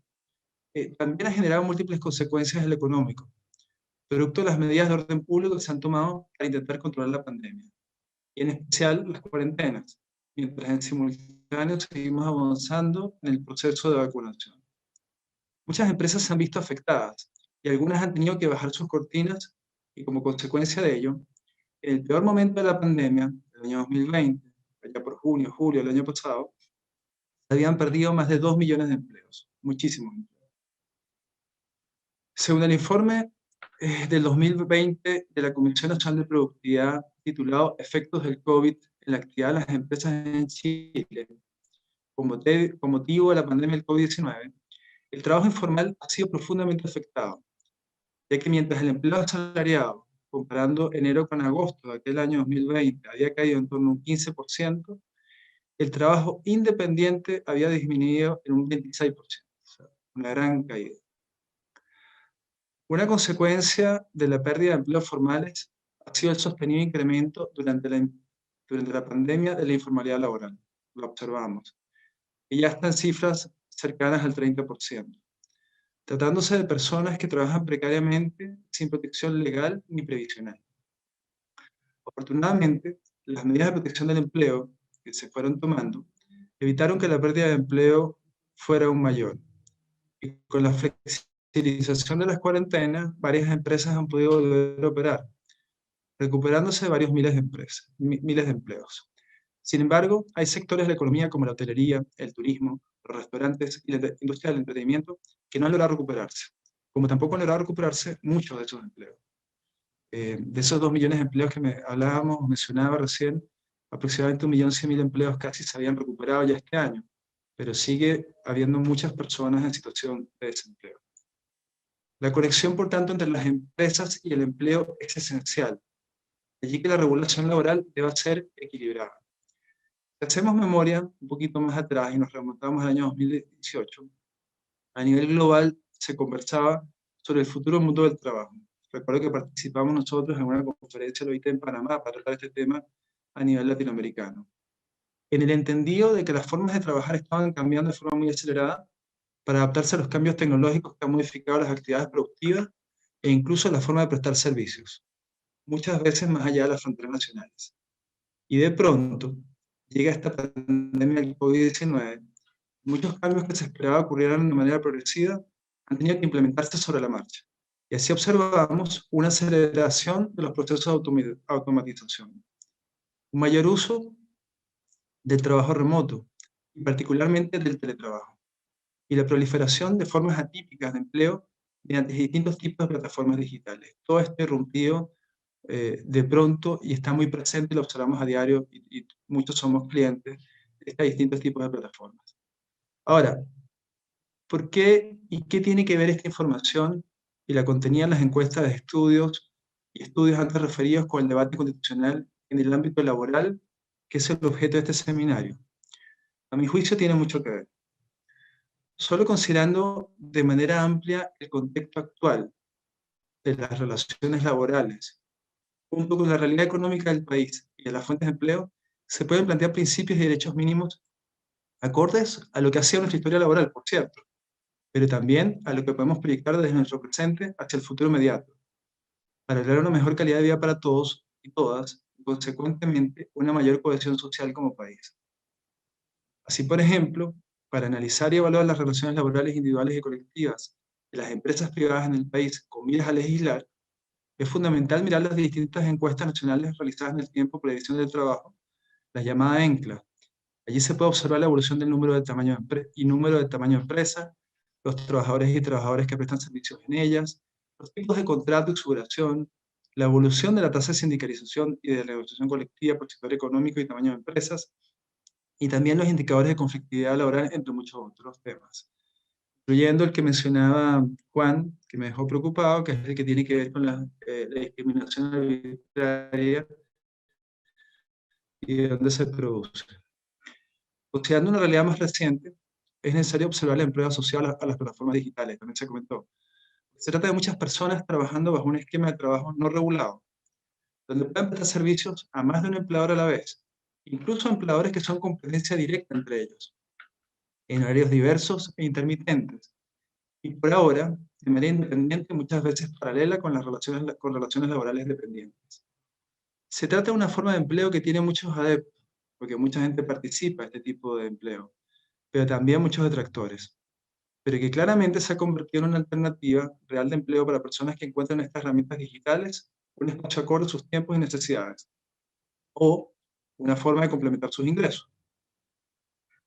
también ha generado múltiples consecuencias en lo económico, producto de las medidas de orden público que se han tomado para intentar controlar la pandemia, y en especial las cuarentenas, mientras en simultáneo seguimos avanzando en el proceso de vacunación. Muchas empresas se han visto afectadas y algunas han tenido que bajar sus cortinas, y como consecuencia de ello, en el peor momento de la pandemia, el año 2020, allá por junio, julio del año pasado, se habían perdido más de 2 millones de empleos, muchísimos empleos. Según el informe del 2020 de la Comisión Nacional de Productividad titulado Efectos del COVID en la actividad de las empresas en Chile, con motivo de la pandemia del COVID-19, el trabajo informal ha sido profundamente afectado, ya que mientras el empleo asalariado, comparando enero con agosto de aquel año 2020, había caído en torno a un 15%, el trabajo independiente había disminuido en un 26%, o sea, una gran caída. Una consecuencia de la pérdida de empleos formales ha sido el sostenido incremento durante la pandemia de la informalidad laboral. Lo observamos. Y ya están cifras cercanas al 30%. Tratándose de personas que trabajan precariamente sin protección legal ni previsional. Afortunadamente, las medidas de protección del empleo que se fueron tomando evitaron que la pérdida de empleo fuera aún mayor. Y con la flexibilización de las cuarentenas, varias empresas han podido volver a operar, recuperándose de varios miles de empleos. Sin embargo, hay sectores de la economía como la hotelería, el turismo, los restaurantes y la industria del entretenimiento que no han logrado recuperarse, como tampoco han logrado recuperarse muchos de esos empleos. De esos 2 millones de empleos que mencionaba recién, aproximadamente 1.100.000 empleos casi se habían recuperado ya este año, pero sigue habiendo muchas personas en situación de desempleo. La conexión, por tanto, entre las empresas y el empleo es esencial, allí que la regulación laboral debe ser equilibrada. Si hacemos memoria un poquito más atrás y nos remontamos al año 2018, a nivel global se conversaba sobre el futuro mundo del trabajo. Recuerdo que participamos nosotros en una conferencia de la OIT en Panamá para tratar este tema a nivel latinoamericano. En el entendido de que las formas de trabajar estaban cambiando de forma muy acelerada para adaptarse a los cambios tecnológicos que han modificado las actividades productivas e incluso la forma de prestar servicios, muchas veces más allá de las fronteras nacionales. Y de pronto llega esta pandemia del COVID-19, muchos cambios que se esperaba ocurrieran de manera progresiva han tenido que implementarse sobre la marcha. Y así observamos una aceleración de los procesos de automatización, un mayor uso del trabajo remoto, y particularmente del teletrabajo, y la proliferación de formas atípicas de empleo mediante distintos tipos de plataformas digitales. Todo esto irrumpido de pronto y está muy presente, lo observamos a diario y muchos somos clientes de estos distintos tipos de plataformas. Ahora, ¿por qué y qué tiene que ver esta información y la contenida en las encuestas de estudios y estudios antes referidos con el debate constitucional en el ámbito laboral, que es el objeto de este seminario? A mi juicio tiene mucho que ver. Solo considerando de manera amplia el contexto actual de las relaciones laborales, junto con la realidad económica del país y de las fuentes de empleo, se pueden plantear principios y derechos mínimos acordes a lo que ha sido nuestra historia laboral, por cierto, pero también a lo que podemos proyectar desde nuestro presente hacia el futuro inmediato, para lograr una mejor calidad de vida para todos y todas, y consecuentemente una mayor cohesión social como país. Así, por ejemplo, para analizar y evaluar las relaciones laborales individuales y colectivas de las empresas privadas en el país con miras a legislar, Es fundamental mirar las distintas encuestas nacionales realizadas en el tiempo por la División del Trabajo, la llamada ENCLA. Allí se puede observar la evolución del número de tamaño de empresa, los trabajadores y trabajadoras que prestan servicios en ellas, los tipos de contrato y su duración, la evolución de la tasa de sindicalización y de la negociación colectiva por sector económico y tamaño de empresas, y también los indicadores de conflictividad laboral, entre muchos otros temas, incluyendo el que mencionaba Juan, que me dejó preocupado, que es el que tiene que ver con la discriminación arbitraria y de dónde se produce. Considerando una realidad más reciente, es necesario observar la empleo asociado a las plataformas digitales, también se comentó. Se trata de muchas personas trabajando bajo un esquema de trabajo no regulado, donde pueden prestar servicios a más de un empleador a la vez, incluso empleadores que son competencia directa entre ellos, en horarios diversos e intermitentes, y por ahora, de manera independiente, muchas veces paralela con relaciones laborales dependientes. Se trata de una forma de empleo que tiene muchos adeptos, porque mucha gente participa de este tipo de empleo, pero también muchos detractores, pero que claramente se ha convertido en una alternativa real de empleo para personas que encuentran en estas herramientas digitales un espacio acorde a sus tiempos y necesidades, o una forma de complementar sus ingresos.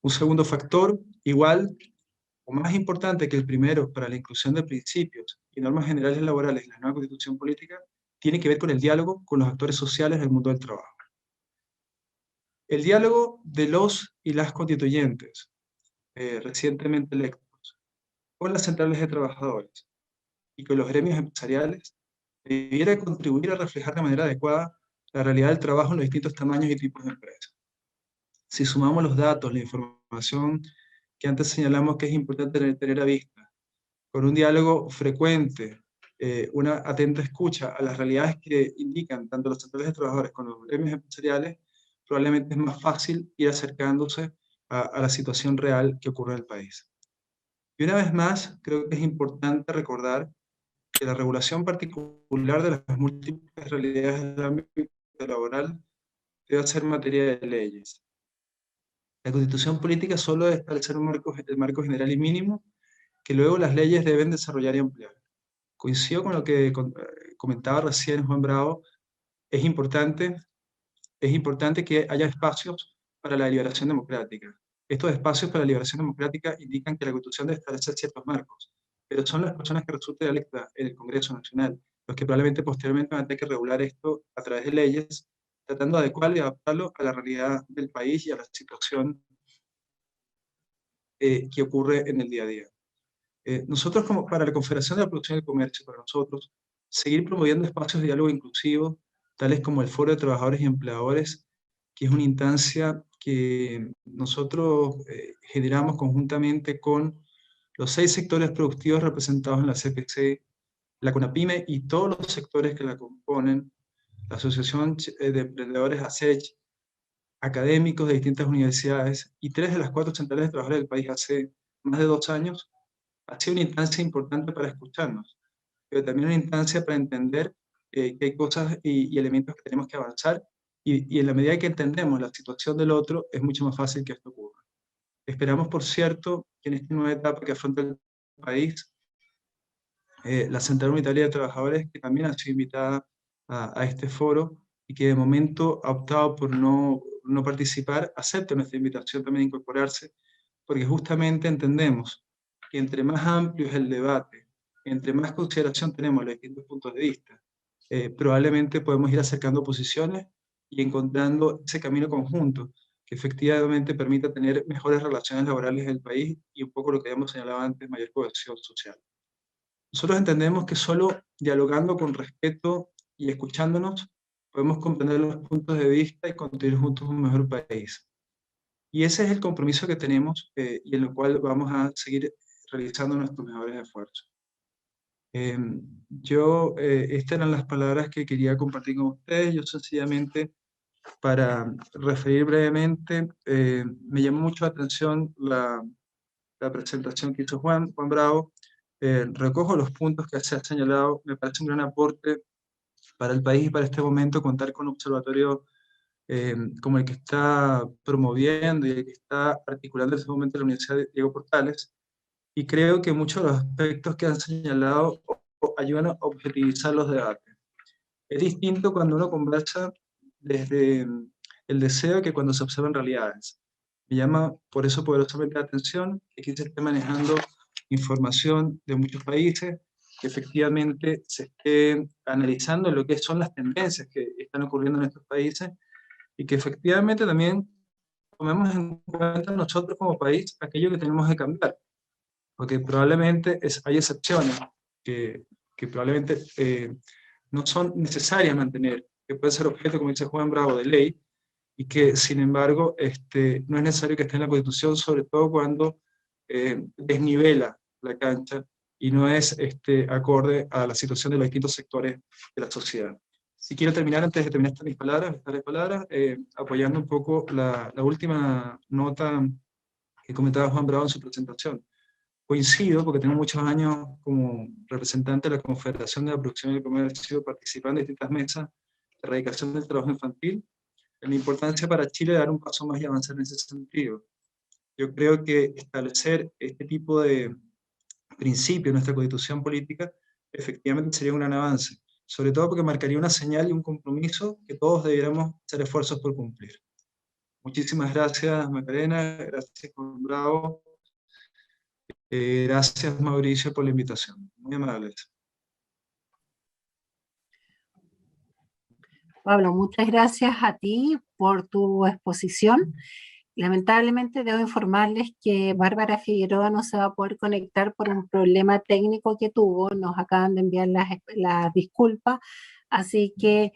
Un segundo factor, igual o más importante que el primero para la inclusión de principios y normas generales laborales en la nueva Constitución Política, tiene que ver con el diálogo con los actores sociales del mundo del trabajo. El diálogo de los y las constituyentes recientemente electos con las centrales de trabajadores y con los gremios empresariales debiera contribuir a reflejar de manera adecuada la realidad del trabajo en los distintos tamaños y tipos de empresas. Si sumamos los datos, la información que antes señalamos que es importante tener a vista, con un diálogo frecuente, una atenta escucha a las realidades que indican tanto los centrales de trabajadores como los gremios empresariales, probablemente es más fácil ir acercándose a la situación real que ocurre en el país. Y una vez más, creo que es importante recordar que la regulación particular de las múltiples realidades del ámbito laboral debe ser materia de leyes. La Constitución Política solo debe establecer el marco general y mínimo que luego las leyes deben desarrollar y emplear. Coincido con lo que comentaba recién Juan Bravo, es importante que haya espacios para la liberación democrática. Estos espacios para la liberación democrática indican que la Constitución debe establecer ciertos marcos, pero son las personas que resulten electas en el Congreso Nacional los que probablemente posteriormente van a tener que regular esto a través de leyes, tratando de adecuarlo y adaptarlo a la realidad del país y a la situación que ocurre en el día a día. Nosotros, como para la Confederación de la Producción y el Comercio, para nosotros, seguir promoviendo espacios de diálogo inclusivo, tales como el Foro de Trabajadores y Empleadores, que es una instancia que nosotros generamos conjuntamente con los 6 sectores productivos representados en la CPC, la CONAPYME y todos los sectores que la componen, la Asociación de Emprendedores ASECH, académicos de distintas universidades y 3 de las 4 centrales de trabajadores del país hace más de 2 años, ha sido una instancia importante para escucharnos, pero también una instancia para entender que hay cosas y elementos que tenemos que avanzar y en la medida que entendemos la situación del otro, es mucho más fácil que esto ocurra. Esperamos, por cierto, que en esta nueva etapa que afronta el país, la Central Unitaria de Trabajadores, que también ha sido invitada a este foro y que de momento ha optado por no participar, acepte nuestra invitación también a incorporarse, porque justamente entendemos que entre más amplio es el debate, entre más consideración tenemos los distintos puntos de vista, probablemente podemos ir acercando posiciones y encontrando ese camino conjunto que efectivamente permita tener mejores relaciones laborales en el país y un poco lo que habíamos señalado antes, mayor cohesión social. Nosotros entendemos que solo dialogando con respeto y escuchándonos podemos comprender los puntos de vista y construir juntos un mejor país. Y ese es el compromiso que tenemos y en lo cual vamos a seguir realizando nuestros mejores esfuerzos. Estas eran las palabras que quería compartir con ustedes. Yo sencillamente, para referir brevemente, me llamó mucho la atención la presentación que hizo Juan Bravo. Recojo los puntos que se han señalado. Me parece un gran aporte para el país y para este momento contar con un observatorio como el que está promoviendo y el que está articulando en este momento la Universidad de Diego Portales, y creo que muchos de los aspectos que han señalado ayudan a objetivizar los debates. Es distinto cuando uno conversa desde el deseo que cuando se observan realidades. Me llama por eso poderosamente la atención que aquí se esté manejando información de muchos países, que efectivamente se esté analizando lo que son las tendencias que están ocurriendo en estos países y que efectivamente también tomemos en cuenta nosotros como país aquello que tenemos que cambiar, porque probablemente hay excepciones que probablemente no son necesarias mantener, que pueden ser objeto, como dice Juan Bravo, de ley, y que sin embargo no es necesario que esté en la Constitución, sobre todo cuando desnivela la cancha y no es acorde a la situación de los distintos sectores de la sociedad. Si quiero terminar, antes de terminar estas palabras, apoyando un poco la última nota que comentaba Juan Bravo en su presentación. Coincido, porque tengo muchos años como representante de la Confederación de la Producción y el Comercio, participando en distintas mesas de erradicación del trabajo infantil, en la importancia para Chile de dar un paso más y avanzar en ese sentido. Yo creo que establecer este tipo de principios en nuestra constitución política efectivamente sería un gran avance, sobre todo porque marcaría una señal y un compromiso que todos debiéramos hacer esfuerzos por cumplir. Muchísimas gracias, Macarena, gracias, Juan Bravo, gracias, Mauricio, por la invitación. Muy amables. Pablo, muchas gracias a ti por tu exposición. Lamentablemente debo informarles que Bárbara Figueroa no se va a poder conectar por un problema técnico que tuvo. Nos acaban de enviar las disculpas. Así que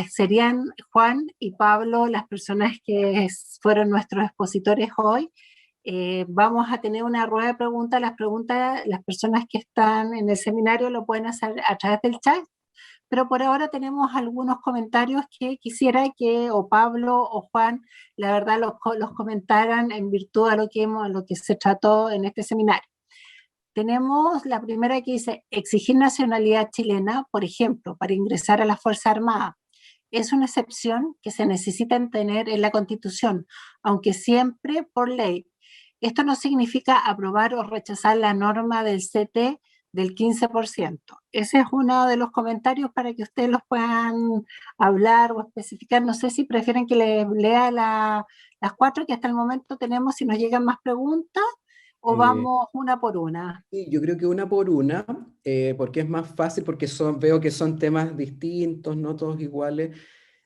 serían Juan y Pablo las personas que fueron nuestros expositores hoy. Vamos a tener una rueda de preguntas. Las personas que están en el seminario lo pueden hacer a través del chat. Pero por ahora tenemos algunos comentarios que quisiera que o Pablo o Juan, la verdad, los comentaran en virtud de lo que se trató en este seminario. Tenemos la primera que dice, exigir nacionalidad chilena, por ejemplo, para ingresar a la Fuerza Armada. Es una excepción que se necesita tener en la Constitución, aunque siempre por ley. Esto no significa aprobar o rechazar la norma del CT del 15%. Ese es uno de los comentarios para que ustedes los puedan hablar o especificar. No sé si prefieren que les lea las 4 que hasta el momento tenemos, si nos llegan más preguntas, o vamos una por una. Sí, yo creo que una por una, porque es más fácil, porque veo que son temas distintos, no todos iguales.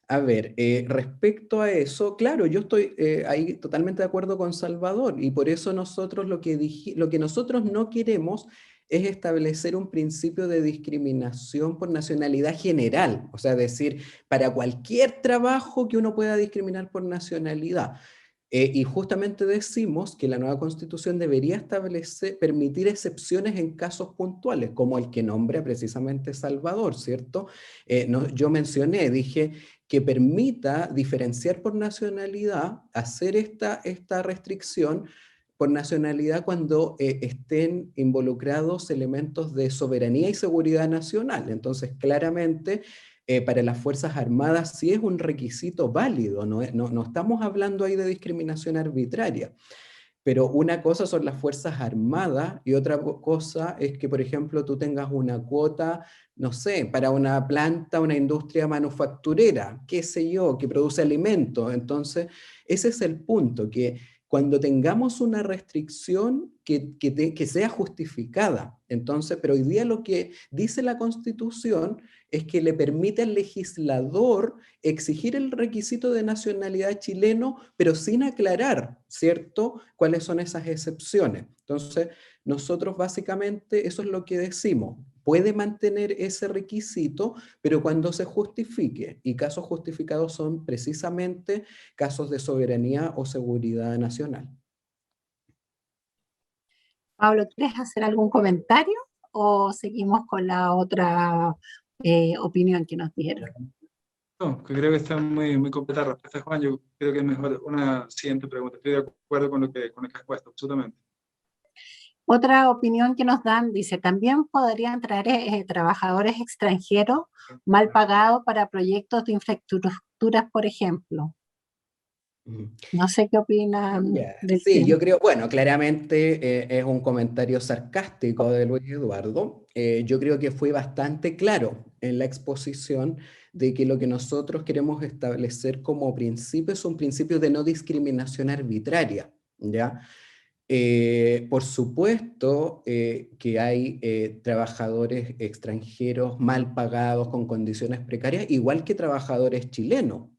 A ver, respecto a eso, claro, yo estoy ahí totalmente de acuerdo con Salvador, y por eso nosotros lo que nosotros no queremos es establecer un principio de discriminación por nacionalidad general, o sea, decir, para cualquier trabajo que uno pueda discriminar por nacionalidad. Y justamente decimos que la nueva Constitución debería permitir excepciones en casos puntuales, como el que nombra precisamente Salvador, ¿cierto? Yo dije que permita diferenciar por nacionalidad, hacer esta restricción por nacionalidad cuando estén involucrados elementos de soberanía y seguridad nacional. Entonces, claramente, para las Fuerzas Armadas sí es un requisito válido, no estamos hablando ahí de discriminación arbitraria. Pero una cosa son las Fuerzas Armadas y otra cosa es que, por ejemplo, tú tengas una cuota, no sé, para una planta, una industria manufacturera, qué sé yo, que produce alimentos. Entonces, ese es el punto, que cuando tengamos una restricción que sea justificada. Entonces, pero hoy día lo que dice la Constitución es que le permite al legislador exigir el requisito de nacionalidad chileno, pero sin aclarar, ¿cierto?, cuáles son esas excepciones. Entonces, nosotros básicamente eso es lo que decimos. Puede mantener ese requisito, pero cuando se justifique, y casos justificados son precisamente casos de soberanía o seguridad nacional. Pablo, ¿quieres hacer algún comentario o seguimos con la otra opinión que nos dieron? No, que creo que está muy, muy completa la respuesta, Juan. Yo creo que es mejor una siguiente pregunta. Estoy de acuerdo con lo que has puesto, absolutamente. Otra opinión que nos dan, dice, también podrían traer trabajadores extranjeros mal pagados para proyectos de infraestructuras, por ejemplo. No sé qué opinan del Sí, tema. yo creo, bueno, claramente es un comentario sarcástico de Luis Eduardo. Yo creo que fue bastante claro. en la exposición de que lo que nosotros queremos establecer como principio es un principio de no discriminación arbitraria, ¿ya? Por supuesto que hay trabajadores extranjeros mal pagados con condiciones precarias, igual que trabajadores chilenos.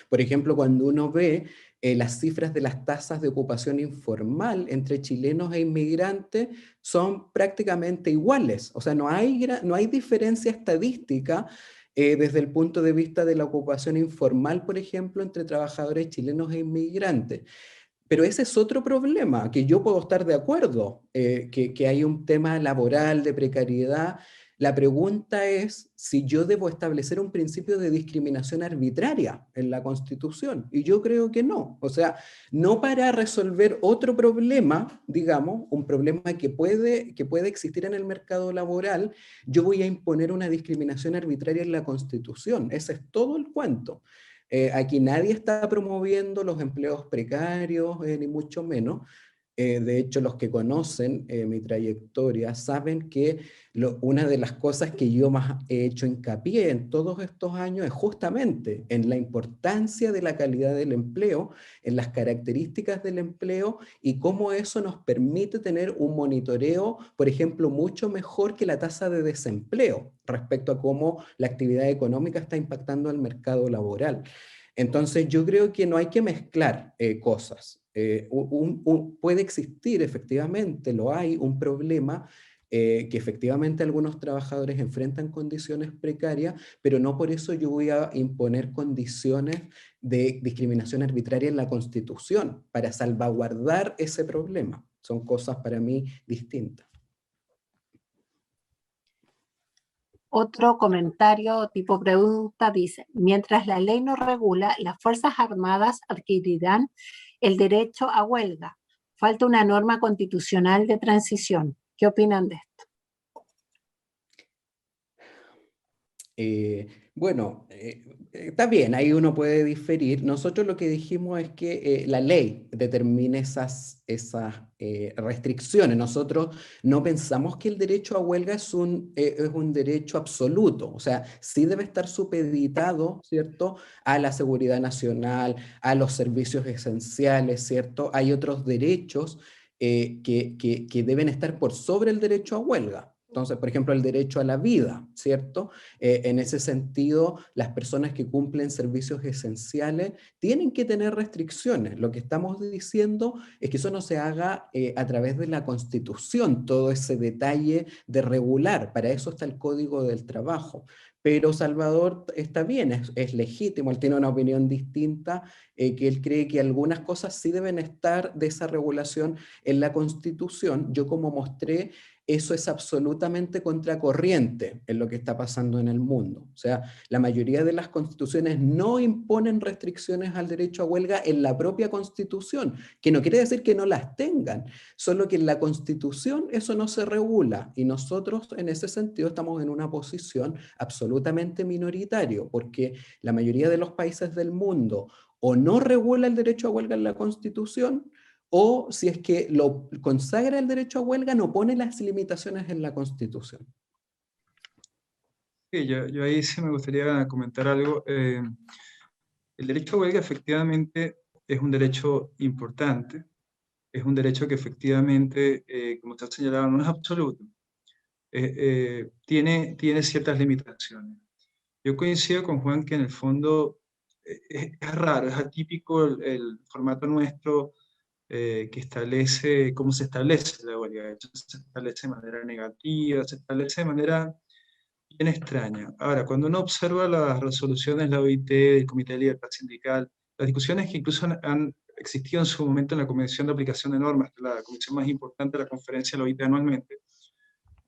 Por ejemplo, cuando uno ve las cifras de las tasas de ocupación informal entre chilenos e inmigrantes, son prácticamente iguales. O sea, no hay diferencia estadística desde el punto de vista de la ocupación informal, por ejemplo, entre trabajadores chilenos e inmigrantes. Pero ese es otro problema, que yo puedo estar de acuerdo, que hay un tema laboral de precariedad. La pregunta es si yo debo establecer un principio de discriminación arbitraria en la Constitución. Y yo creo que no. O sea, no para resolver otro problema, digamos, un problema que puede existir en el mercado laboral, yo voy a imponer una discriminación arbitraria en la Constitución. Ese es todo el cuento. Aquí nadie está promoviendo los empleos precarios, ni mucho menos. De hecho, los que conocen mi trayectoria saben que una de las cosas que yo más he hecho hincapié en todos estos años es justamente en la importancia de la calidad del empleo, en las características del empleo y cómo eso nos permite tener un monitoreo, por ejemplo, mucho mejor que la tasa de desempleo respecto a cómo la actividad económica está impactando al mercado laboral. Entonces yo creo que no hay que mezclar cosas. Puede existir, efectivamente, lo hay, un problema que efectivamente algunos trabajadores enfrentan condiciones precarias, pero no por eso yo voy a imponer condiciones de discriminación arbitraria en la Constitución para salvaguardar ese problema. Son cosas para mí distintas. Otro comentario tipo pregunta dice, mientras la ley no regula, las Fuerzas Armadas adquirirán el derecho a huelga. Falta una norma constitucional de transición. ¿Qué opinan de esto? Bueno, está bien, ahí uno puede diferir. Nosotros lo que dijimos es que la ley determine esas restricciones. Nosotros no pensamos que el derecho a huelga es un derecho absoluto. O sea, sí debe estar supeditado, ¿cierto?, a la seguridad nacional, a los servicios esenciales, ¿cierto? Hay otros derechos que deben estar por sobre el derecho a huelga. Entonces, por ejemplo, el derecho a la vida, ¿cierto? En ese sentido, las personas que cumplen servicios esenciales tienen que tener restricciones. Lo que estamos diciendo es que eso no se haga a través de la Constitución, todo ese detalle de regular. Para eso está el Código del Trabajo. Pero Salvador está bien, es legítimo, él tiene una opinión distinta, que él cree que algunas cosas sí deben estar de esa regulación en la Constitución. Yo, como mostré, eso es absolutamente contracorriente en lo que está pasando en el mundo. O sea, la mayoría de las constituciones no imponen restricciones al derecho a huelga en la propia Constitución, que no quiere decir que no las tengan, solo que en la Constitución eso no se regula y nosotros en ese sentido estamos en una posición absolutamente minoritaria, porque la mayoría de los países del mundo o no regula el derecho a huelga en la Constitución, o si es que lo consagra el derecho a huelga, no pone las limitaciones en la Constitución. Sí, yo ahí sí me gustaría comentar algo. El derecho a huelga efectivamente es un derecho importante, es un derecho que efectivamente, como usted señalaba, no es absoluto, tiene ciertas limitaciones. Yo coincido con Juan que en el fondo es raro, es atípico el formato nuestro que establece cómo se establece la huelga. De hecho, se establece de manera negativa, se establece de manera bien extraña. Ahora, cuando uno observa las resoluciones de la OIT, del Comité de Libertad Sindical, las discusiones que incluso han existido en su momento en la Comisión de Aplicación de Normas, la comisión más importante de la conferencia de la OIT anualmente,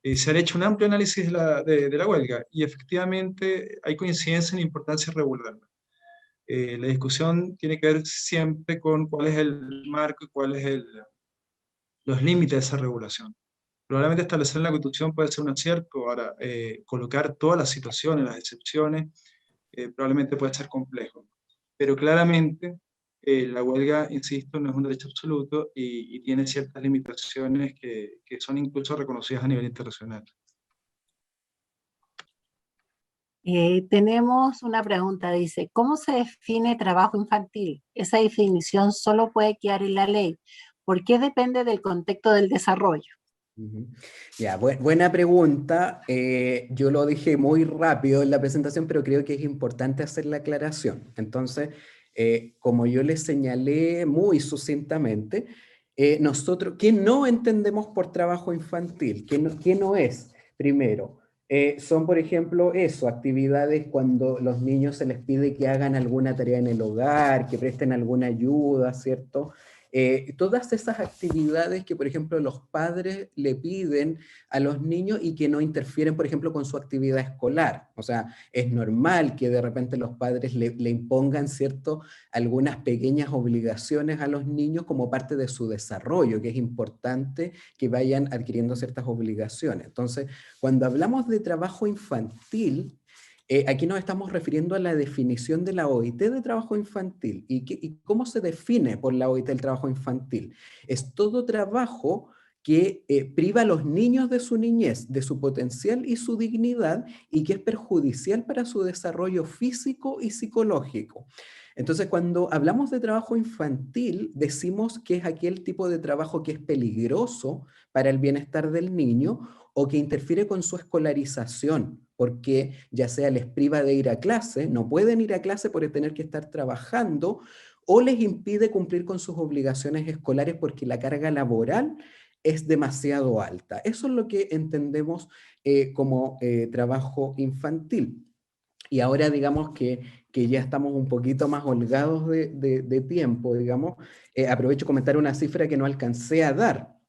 se ha hecho un amplio análisis de la huelga y efectivamente hay coincidencia en la importancia de regularla. La discusión tiene que ver siempre con cuál es el marco y cuáles son los límites de esa regulación. Probablemente establecer en la Constitución puede ser un acierto. Ahora, colocar todas las situaciones, las excepciones, probablemente puede ser complejo. Pero claramente la huelga, insisto, no es un derecho absoluto y tiene ciertas limitaciones que son incluso reconocidas a nivel internacional. Tenemos una pregunta, dice, ¿cómo se define trabajo infantil? Esa definición solo puede quedar en la ley. ¿Por qué depende del contexto del desarrollo? Ujú. Ya, buena pregunta. Yo lo dije muy rápido en la presentación, pero creo que es importante hacer la aclaración. Entonces, como yo les señalé muy sucintamente, nosotros, ¿qué no entendemos por trabajo infantil? ¿Qué no es? Primero, son, por ejemplo, actividades cuando los niños se les pide que hagan alguna tarea en el hogar, que presten alguna ayuda, ¿cierto? Todas esas actividades que, por ejemplo, los padres le piden a los niños y que no interfieren, por ejemplo, con su actividad escolar. O sea, es normal que de repente los padres le impongan, ¿cierto?, algunas pequeñas obligaciones a los niños como parte de su desarrollo, que es importante que vayan adquiriendo ciertas obligaciones. Entonces, cuando hablamos de trabajo infantil, aquí nos estamos refiriendo a la definición de la OIT de trabajo infantil. ¿Y cómo se define por la OIT el trabajo infantil? Es todo trabajo que priva a los niños de su niñez, de su potencial y su dignidad, y que es perjudicial para su desarrollo físico y psicológico. Entonces, cuando hablamos de trabajo infantil, decimos que es aquel tipo de trabajo que es peligroso para el bienestar del niño o que interfiere con su escolarización, porque ya sea les priva de ir a clase, no pueden ir a clase por tener que estar trabajando, o les impide cumplir con sus obligaciones escolares porque la carga laboral es demasiado alta. Eso es lo que entendemos como trabajo infantil. Y ahora digamos que ya estamos un poquito más holgados de tiempo, digamos, aprovecho comentar una cifra que no alcancé a dar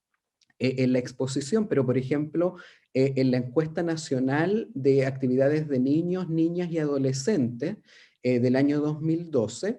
en la exposición, pero por ejemplo, en la encuesta nacional de actividades de niños, niñas y adolescentes del año 2012,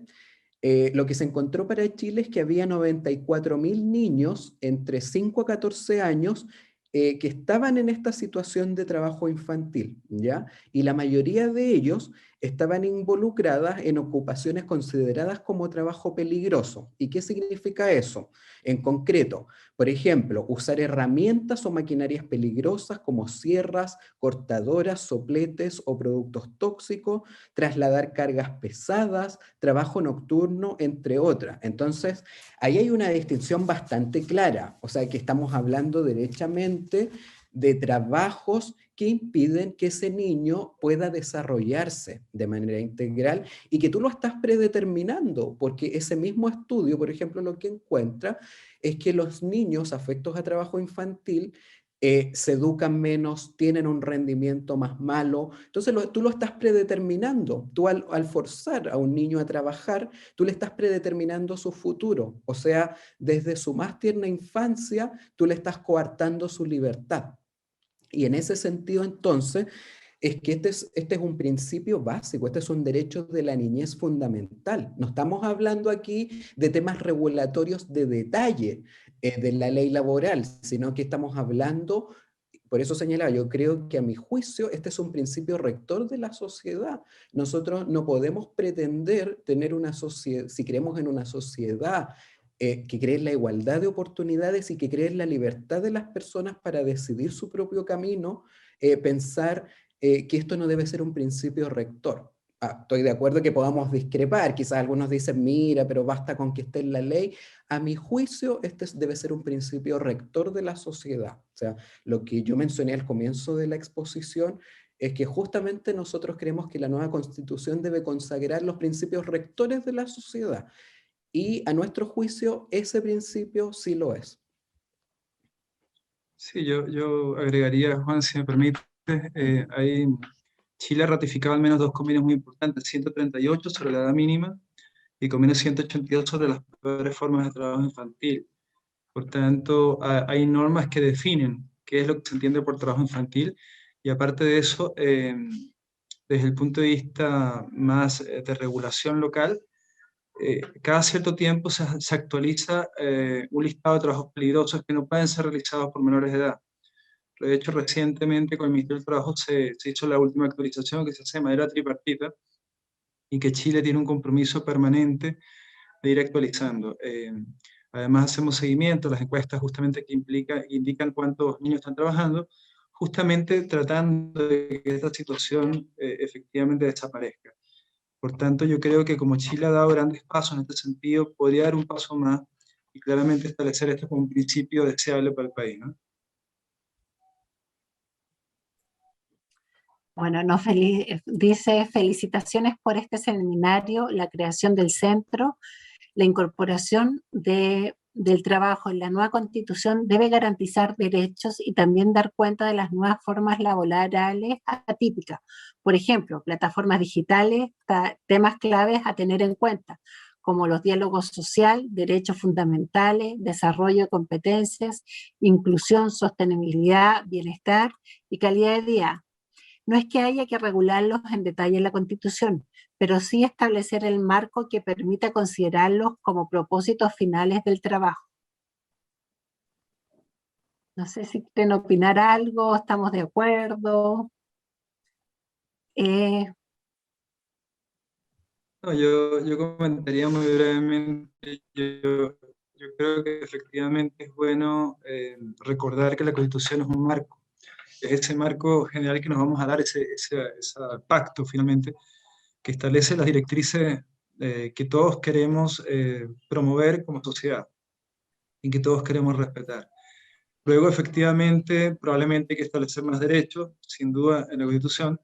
lo que se encontró para Chile es que había 94.000 niños entre 5 a 14 años que estaban en esta situación de trabajo infantil, ¿ya? Y la mayoría de ellos estaban involucradas en ocupaciones consideradas como trabajo peligroso. ¿Y qué significa eso? En concreto, por ejemplo, usar herramientas o maquinarias peligrosas como sierras, cortadoras, sopletes o productos tóxicos, trasladar cargas pesadas, trabajo nocturno, entre otras. Entonces, ahí hay una distinción bastante clara, o sea que estamos hablando derechamente de trabajos que impiden que ese niño pueda desarrollarse de manera integral y que tú lo estás predeterminando, porque ese mismo estudio, por ejemplo, lo que encuentra es que los niños afectos a trabajo infantil se educan menos, tienen un rendimiento más malo. Entonces tú lo estás predeterminando. Tú al forzar a un niño a trabajar, tú le estás predeterminando su futuro. O sea, desde su más tierna infancia, tú le estás coartando su libertad. Y en ese sentido, entonces, es que este es un principio básico, este es un derecho de la niñez fundamental. No estamos hablando aquí de temas regulatorios de detalle de la ley laboral, sino que estamos hablando, por eso señalaba, yo creo que a mi juicio este es un principio rector de la sociedad. Nosotros no podemos pretender tener una sociedad, si creemos en una sociedad que cree en la igualdad de oportunidades y que cree en la libertad de las personas para decidir su propio camino, pensar que esto no debe ser un principio rector. Estoy de acuerdo que podamos discrepar, quizás algunos dicen, mira, pero basta con que esté en la ley. A mi juicio, este debe ser un principio rector de la sociedad. O sea, lo que yo mencioné al comienzo de la exposición es que justamente nosotros creemos que la nueva Constitución debe consagrar los principios rectores de la sociedad. Y a nuestro juicio, ese principio sí lo es. Sí, yo agregaría, Juan, si me permite, Chile ha ratificado al menos dos convenios muy importantes, 138 sobre la edad mínima y convenio 182 sobre las peores formas de trabajo infantil. Por tanto, hay normas que definen qué es lo que se entiende por trabajo infantil y aparte de eso, desde el punto de vista más de regulación local, cada cierto tiempo se actualiza un listado de trabajos peligrosos que no pueden ser realizados por menores de edad. De hecho, recientemente con el Ministerio del Trabajo se hizo la última actualización que se hace de manera tripartita y que Chile tiene un compromiso permanente de ir actualizando. Además, hacemos seguimiento, las encuestas justamente que indican cuántos niños están trabajando, justamente tratando de que esta situación efectivamente desaparezca. Por tanto, yo creo que como Chile ha dado grandes pasos en este sentido, podría dar un paso más y claramente establecer esto como un principio deseable para el país, ¿no? Bueno, dice felicitaciones por este seminario, la creación del centro, la incorporación del trabajo en la nueva constitución debe garantizar derechos y también dar cuenta de las nuevas formas laborales atípicas. Por ejemplo, plataformas digitales, temas claves a tener en cuenta, como los diálogos social, derechos fundamentales, desarrollo de competencias, inclusión, sostenibilidad, bienestar y calidad de vida. No es que haya que regularlos en detalle en la Constitución, pero sí establecer el marco que permita considerarlos como propósitos finales del trabajo. No sé si quieren opinar algo, estamos de acuerdo. No, yo comentaría muy brevemente, yo creo que efectivamente es bueno recordar que la Constitución es un marco, es ese marco general que nos vamos a dar, ese pacto finalmente, que establece las directrices que todos queremos promover como sociedad y que todos queremos respetar. Luego, efectivamente, probablemente hay que establecer más derechos, sin duda, en la Constitución,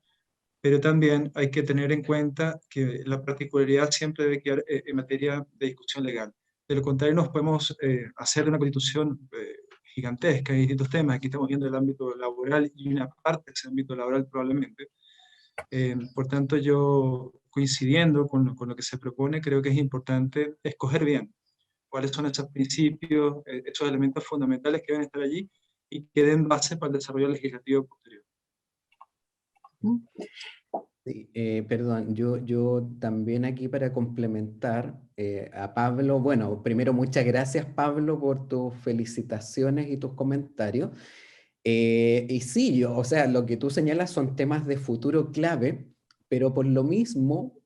pero también hay que tener en cuenta que la particularidad siempre debe quedar en materia de discusión legal. De lo contrario, nos podemos hacer de una Constitución gigantesca en distintos temas. Aquí estamos viendo el ámbito laboral y una parte de ese ámbito laboral probablemente. Por tanto, yo coincidiendo con lo que se propone, creo que es importante escoger bien cuáles son esos principios, esos elementos fundamentales que deben estar allí y que den base para el desarrollo legislativo posterior. Sí, perdón, yo también aquí para complementar a Pablo, bueno, primero muchas gracias Pablo por tus felicitaciones y tus comentarios. Y sí, o sea, lo que tú señalas son temas de futuro clave, pero por lo mismo,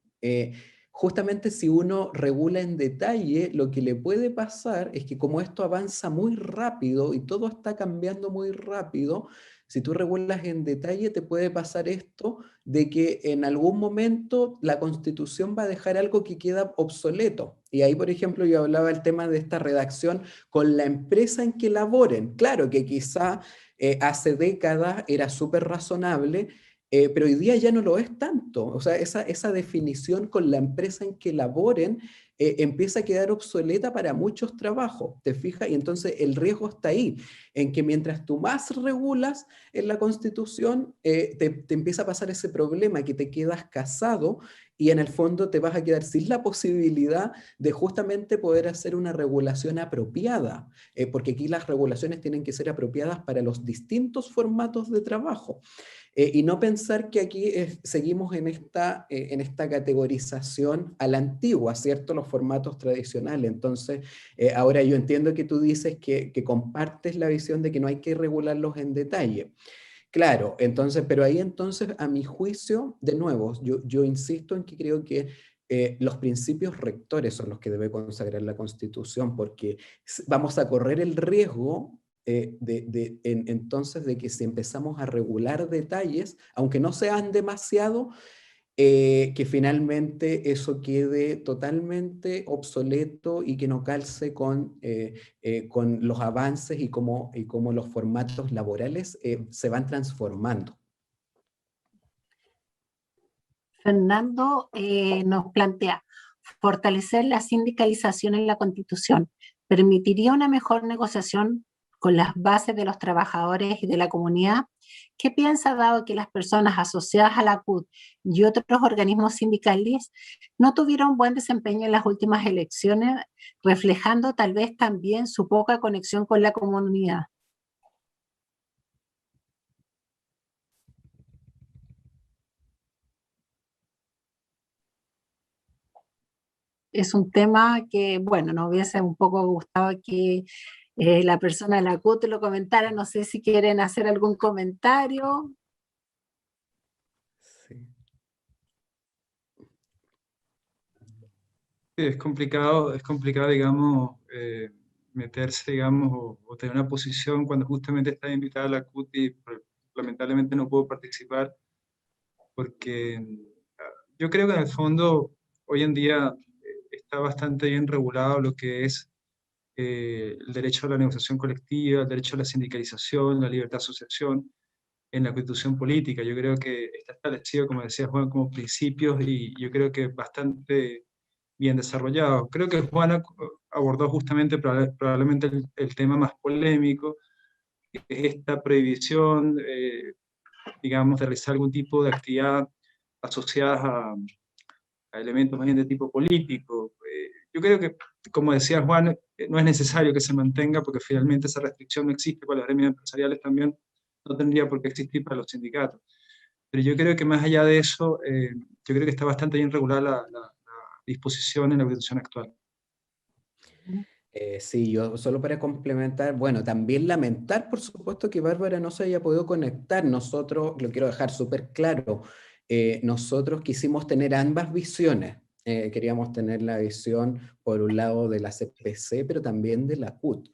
justamente si uno regula en detalle, lo que le puede pasar es que como esto avanza muy rápido y todo está cambiando muy rápido, si tú regulas en detalle, te puede pasar esto de que en algún momento la Constitución va a dejar algo que queda obsoleto. Y ahí, por ejemplo, yo hablaba del tema de esta redacción con la empresa en que laboren. Claro que quizá hace décadas era súper razonable, pero hoy día ya no lo es tanto. O sea, esa definición con la empresa en que laboren empieza a quedar obsoleta para muchos trabajos, ¿te fijas? Y entonces el riesgo está ahí, en que mientras tú más regulas en la Constitución, te empieza a pasar ese problema que te quedas casado y en el fondo te vas a quedar sin la posibilidad de justamente poder hacer una regulación apropiada, porque aquí las regulaciones tienen que ser apropiadas para los distintos formatos de trabajo. Y no pensar que aquí seguimos en esta categorización a la antigua, ¿cierto? Los formatos tradicionales. Entonces, ahora yo entiendo que tú dices que compartes la visión de que no hay que regularlos en detalle. Claro, entonces, pero ahí entonces, a mi juicio, de nuevo, yo insisto en que creo que los principios rectores son los que debe consagrar la Constitución, porque vamos a correr el riesgo entonces de que si empezamos a regular detalles, aunque no sean demasiado, que finalmente eso quede totalmente obsoleto y que no calce con los avances y cómo los formatos laborales se van transformando. Fernando nos plantea fortalecer la sindicalización en la Constitución. ¿Permitiría una mejor negociación con las bases de los trabajadores y de la comunidad? ¿Qué piensa, dado que las personas asociadas a la CUT y otros organismos sindicales no tuvieron buen desempeño en las últimas elecciones, reflejando tal vez también su poca conexión con la comunidad? Es un tema que, bueno, nos hubiese un poco gustado que la persona de la CUT lo comentara. No sé si quieren hacer algún comentario. Sí. Sí, es complicado, digamos, meterse, digamos, o tener una posición cuando justamente está invitada a la CUT y lamentablemente no puedo participar porque yo creo que en el fondo hoy en día está bastante bien regulado lo que es el derecho a la negociación colectiva, el derecho a la sindicalización, la libertad de asociación en la Constitución política. Yo creo que está establecido, como decía Juan, como principios y yo creo que bastante bien desarrollado. Creo que Juan abordó justamente probablemente el tema más polémico, que es esta prohibición, digamos, de realizar algún tipo de actividad asociadas a elementos más bien de tipo político. Yo creo que, como decía Juan, no es necesario que se mantenga porque finalmente esa restricción no existe para los gremios empresariales también, no tendría por qué existir para los sindicatos. Pero yo creo que más allá de eso, yo creo que está bastante bien regulada la disposición en la Constitución actual. Sí, yo solo para complementar, bueno, también lamentar, por supuesto, que Bárbara no se haya podido conectar. Nosotros, lo quiero dejar súper claro, nosotros quisimos tener ambas visiones. Queríamos tener la visión, por un lado, de la CPC, pero también de la CUT.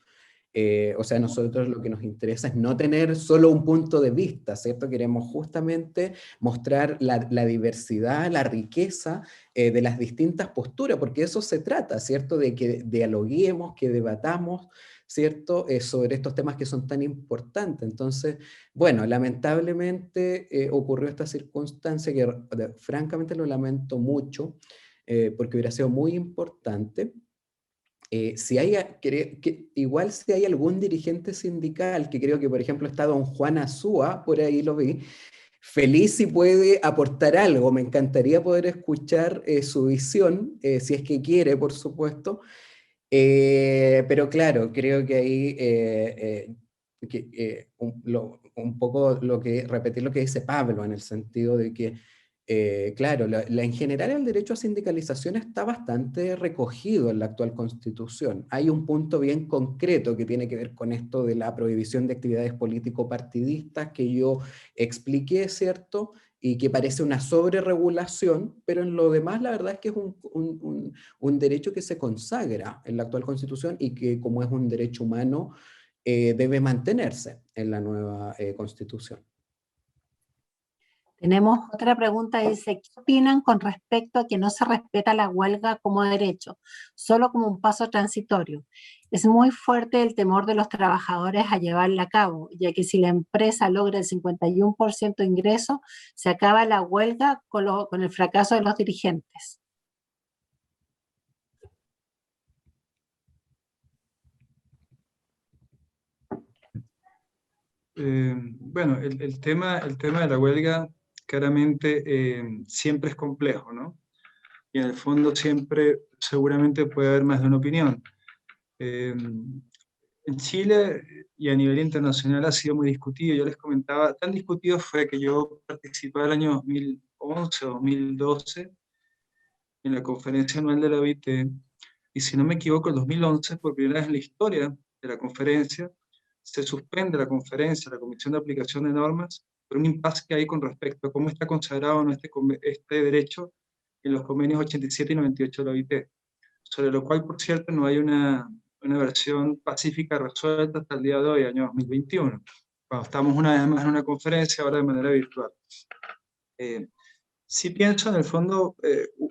O sea, nosotros lo que nos interesa es no tener solo un punto de vista, ¿cierto? Queremos justamente mostrar la diversidad, la riqueza de las distintas posturas, porque eso se trata, ¿cierto? De que dialoguemos, que debatamos, ¿cierto? Sobre estos temas que son tan importantes. Entonces, bueno, lamentablemente ocurrió esta circunstancia que francamente lo lamento mucho, porque hubiera sido muy importante. Igual si hay algún dirigente sindical, que creo que por ejemplo está don Juan Azúa, por ahí lo vi, feliz si puede aportar algo, me encantaría poder escuchar su visión, si es que quiere, por supuesto, pero claro, creo que ahí un poco repetir lo que dice Pablo, en el sentido de que claro, en general el derecho a sindicalización está bastante recogido en la actual Constitución. Hay un punto bien concreto que tiene que ver con esto de la prohibición de actividades político-partidistas que yo expliqué, ¿cierto? Y que parece una sobreregulación, pero en lo demás la verdad es que es un derecho que se consagra en la actual Constitución y que, como es un derecho humano, debe mantenerse en la nueva Constitución. Tenemos otra pregunta, dice, ¿qué opinan con respecto a que no se respeta la huelga como derecho, solo como un paso transitorio? Es muy fuerte el temor de los trabajadores a llevarla a cabo, ya que si la empresa logra el 51% de ingreso, se acaba la huelga con el fracaso de los dirigentes. Bueno, el tema de la huelga claramente siempre es complejo, ¿no? Y en el fondo siempre seguramente puede haber más de una opinión. En Chile y a nivel internacional ha sido muy discutido. Yo les comentaba, tan discutido fue que yo participé el año 2011 o 2012 en la conferencia anual de la OIT, y si no me equivoco, en 2011, por primera vez en la historia de la conferencia, se suspende la conferencia, la Comisión de Aplicación de Normas, por un impasse que hay con respecto a cómo está consagrado este derecho en los convenios 87 y 98 de la OIT, sobre lo cual, por cierto, no hay una versión pacífica resuelta hasta el día de hoy, año 2021, cuando estamos una vez más en una conferencia, ahora de manera virtual. Sí pienso, en el fondo,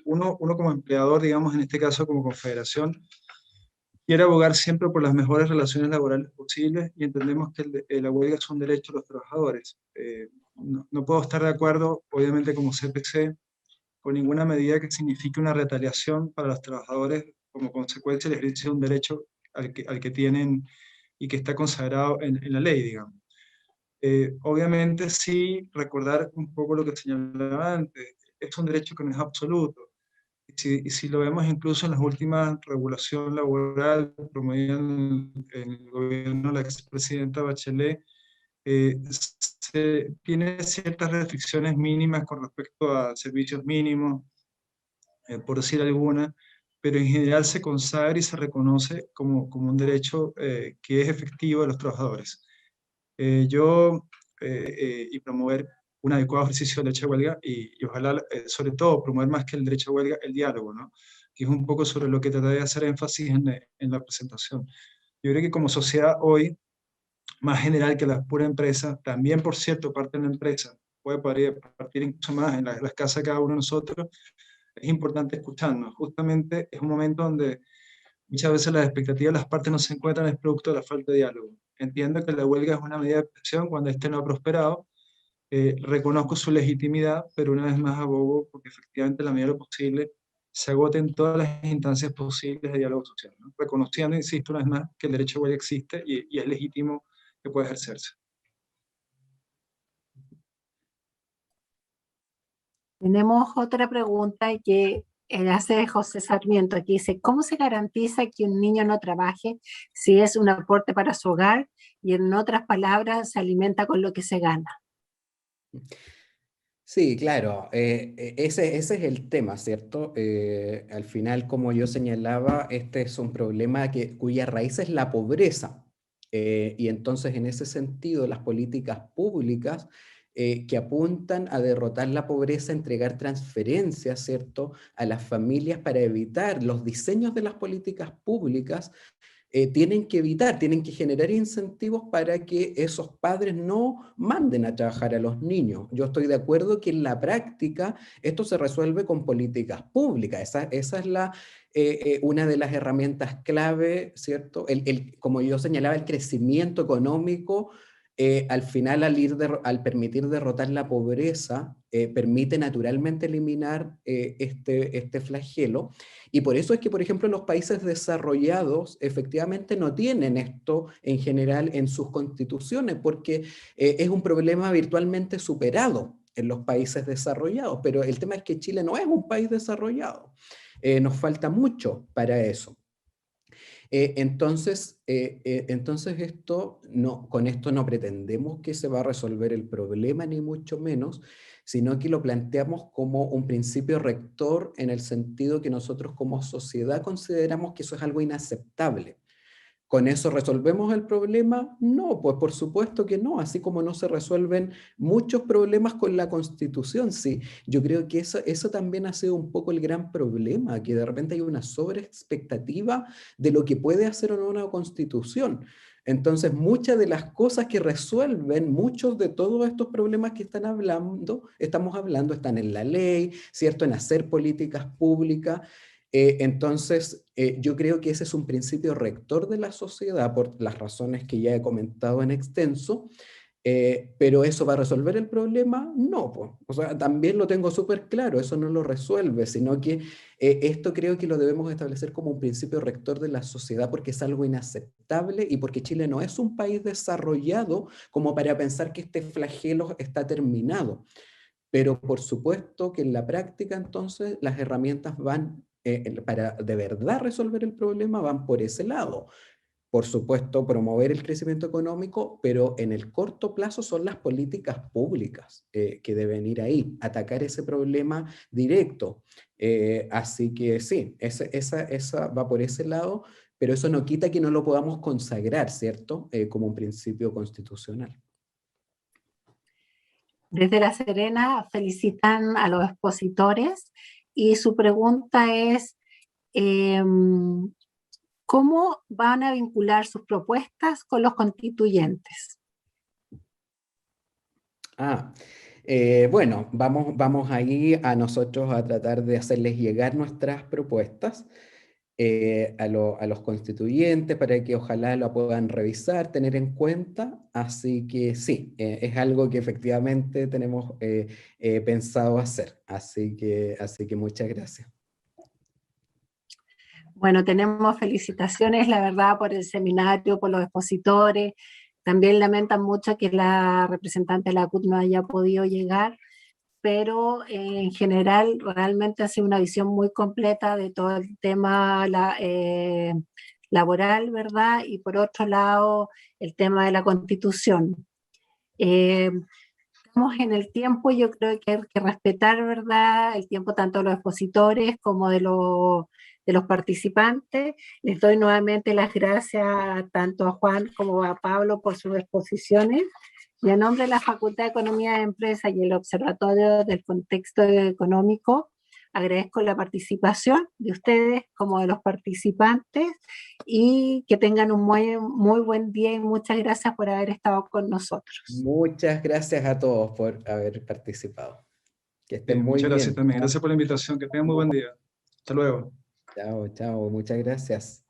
uno como empleador, digamos, en este caso como confederación, quiere abogar siempre por las mejores relaciones laborales posibles y entendemos que la huelga es un derecho de los trabajadores. No puedo estar de acuerdo, obviamente, como CPC, con ninguna medida que signifique una retaliación para los trabajadores como consecuencia del ejercicio de un derecho al que tienen y que está consagrado en la ley, digamos. Obviamente sí recordar un poco lo que señalaba antes, es un derecho que no es absoluto. Y si lo vemos incluso en las últimas regulación laboral promovida en el gobierno de la expresidenta Bachelet, se tiene ciertas restricciones mínimas con respecto a servicios mínimos, por decir alguna, pero en general se consagra y se reconoce como un derecho que es efectivo de los trabajadores. Y promover un adecuado ejercicio del derecho de huelga y ojalá, sobre todo, promover más que el derecho de huelga, el diálogo, ¿no? Que es un poco sobre lo que traté de hacer énfasis en la presentación. Yo creo que como sociedad hoy más general que la pura empresa, también por cierto parte de la empresa, puede partir incluso más en las casas de cada uno de nosotros, es importante escucharnos. Justamente es un momento donde muchas veces las expectativas de las partes no se encuentran, es producto de la falta de diálogo. Entiendo que la huelga es una medida de presión cuando este no ha prosperado, reconozco su legitimidad, pero una vez más abogo porque efectivamente en la medida de lo posible se agoten todas las instancias posibles de diálogo social, ¿no? Reconociendo, insisto una vez más, que el derecho a huelga existe y es legítimo que pueda ejercerse. Tenemos otra pregunta que hace José Sarmiento. Aquí dice, ¿cómo se garantiza que un niño no trabaje si es un aporte para su hogar y en otras palabras se alimenta con lo que se gana? Sí, claro, ese es el tema, ¿cierto? Al final, como yo señalaba, este es un problema cuya raíz es la pobreza. Y entonces, en ese sentido, las políticas públicas que apuntan a derrotar la pobreza, entregar transferencias, ¿cierto?, a las familias para evitar los diseños de las políticas públicas tienen que evitar, tienen que generar incentivos para que esos padres no manden a trabajar a los niños. Yo estoy de acuerdo que en la práctica esto se resuelve con políticas públicas. Esa es una de las herramientas clave, ¿cierto? Como yo señalaba, el crecimiento económico, al final al permitir derrotar la pobreza, permite naturalmente eliminar este flagelo. Y por eso es que, por ejemplo, los países desarrollados efectivamente no tienen esto en general en sus constituciones, porque es un problema virtualmente superado en los países desarrollados. Pero el tema es que Chile no es un país desarrollado. Nos falta mucho para eso. Entonces con esto no pretendemos que se va a resolver el problema, ni mucho menos, sino que lo planteamos como un principio rector en el sentido que nosotros como sociedad consideramos que eso es algo inaceptable. ¿Con eso resolvemos el problema? No, pues por supuesto que no, así como no se resuelven muchos problemas con la Constitución. Sí, yo creo que eso también ha sido un poco el gran problema, que de repente hay una sobreexpectativa de lo que puede hacer o no una Constitución. Entonces, muchas de las cosas que resuelven muchos de todos estos problemas que estamos hablando, están en la ley, ¿cierto? En hacer políticas públicas. Yo creo que ese es un principio rector de la sociedad por las razones que ya he comentado en extenso, pero ¿eso va a resolver el problema? No, pues. O sea, también lo tengo súper claro, eso no lo resuelve, sino que esto creo que lo debemos establecer como un principio rector de la sociedad porque es algo inaceptable y porque Chile no es un país desarrollado como para pensar que este flagelo está terminado. Pero por supuesto que en la práctica entonces las herramientas para de verdad resolver el problema van por ese lado. Por supuesto, promover el crecimiento económico, pero en el corto plazo son las políticas públicas que deben ir ahí, atacar ese problema directo. Así que sí, esa va por ese lado, pero eso no quita que no lo podamos consagrar, ¿cierto? Como un principio constitucional. Desde La Serena felicitan a los expositores y su pregunta es, ¿cómo van a vincular sus propuestas con los constituyentes? Bueno, vamos ahí a nosotros a tratar de hacerles llegar nuestras propuestas a los constituyentes para que ojalá lo puedan revisar, tener en cuenta. Así que sí, es algo que efectivamente tenemos pensado hacer. Así que muchas gracias. Bueno, tenemos felicitaciones, la verdad, por el seminario, por los expositores. También lamentan mucho que la representante de la CUT no haya podido llegar, pero en general realmente ha sido una visión muy completa de todo el tema laboral, ¿verdad? Y por otro lado, el tema de la Constitución. Estamos en el tiempo, yo creo que hay que respetar, ¿verdad?, el tiempo tanto de los expositores como de los participantes. Les doy nuevamente las gracias tanto a Juan como a Pablo por sus exposiciones. Y a nombre de la Facultad de Economía de Empresas y el Observatorio del Contexto Económico, agradezco la participación de ustedes como de los participantes y que tengan un muy buen día y muchas gracias por haber estado con nosotros. Muchas gracias a todos por haber participado. Que estén muy Muchas bien. gracias también. Gracias por la invitación. Que tengan muy buen día. Hasta luego. Chao, chao. Muchas gracias.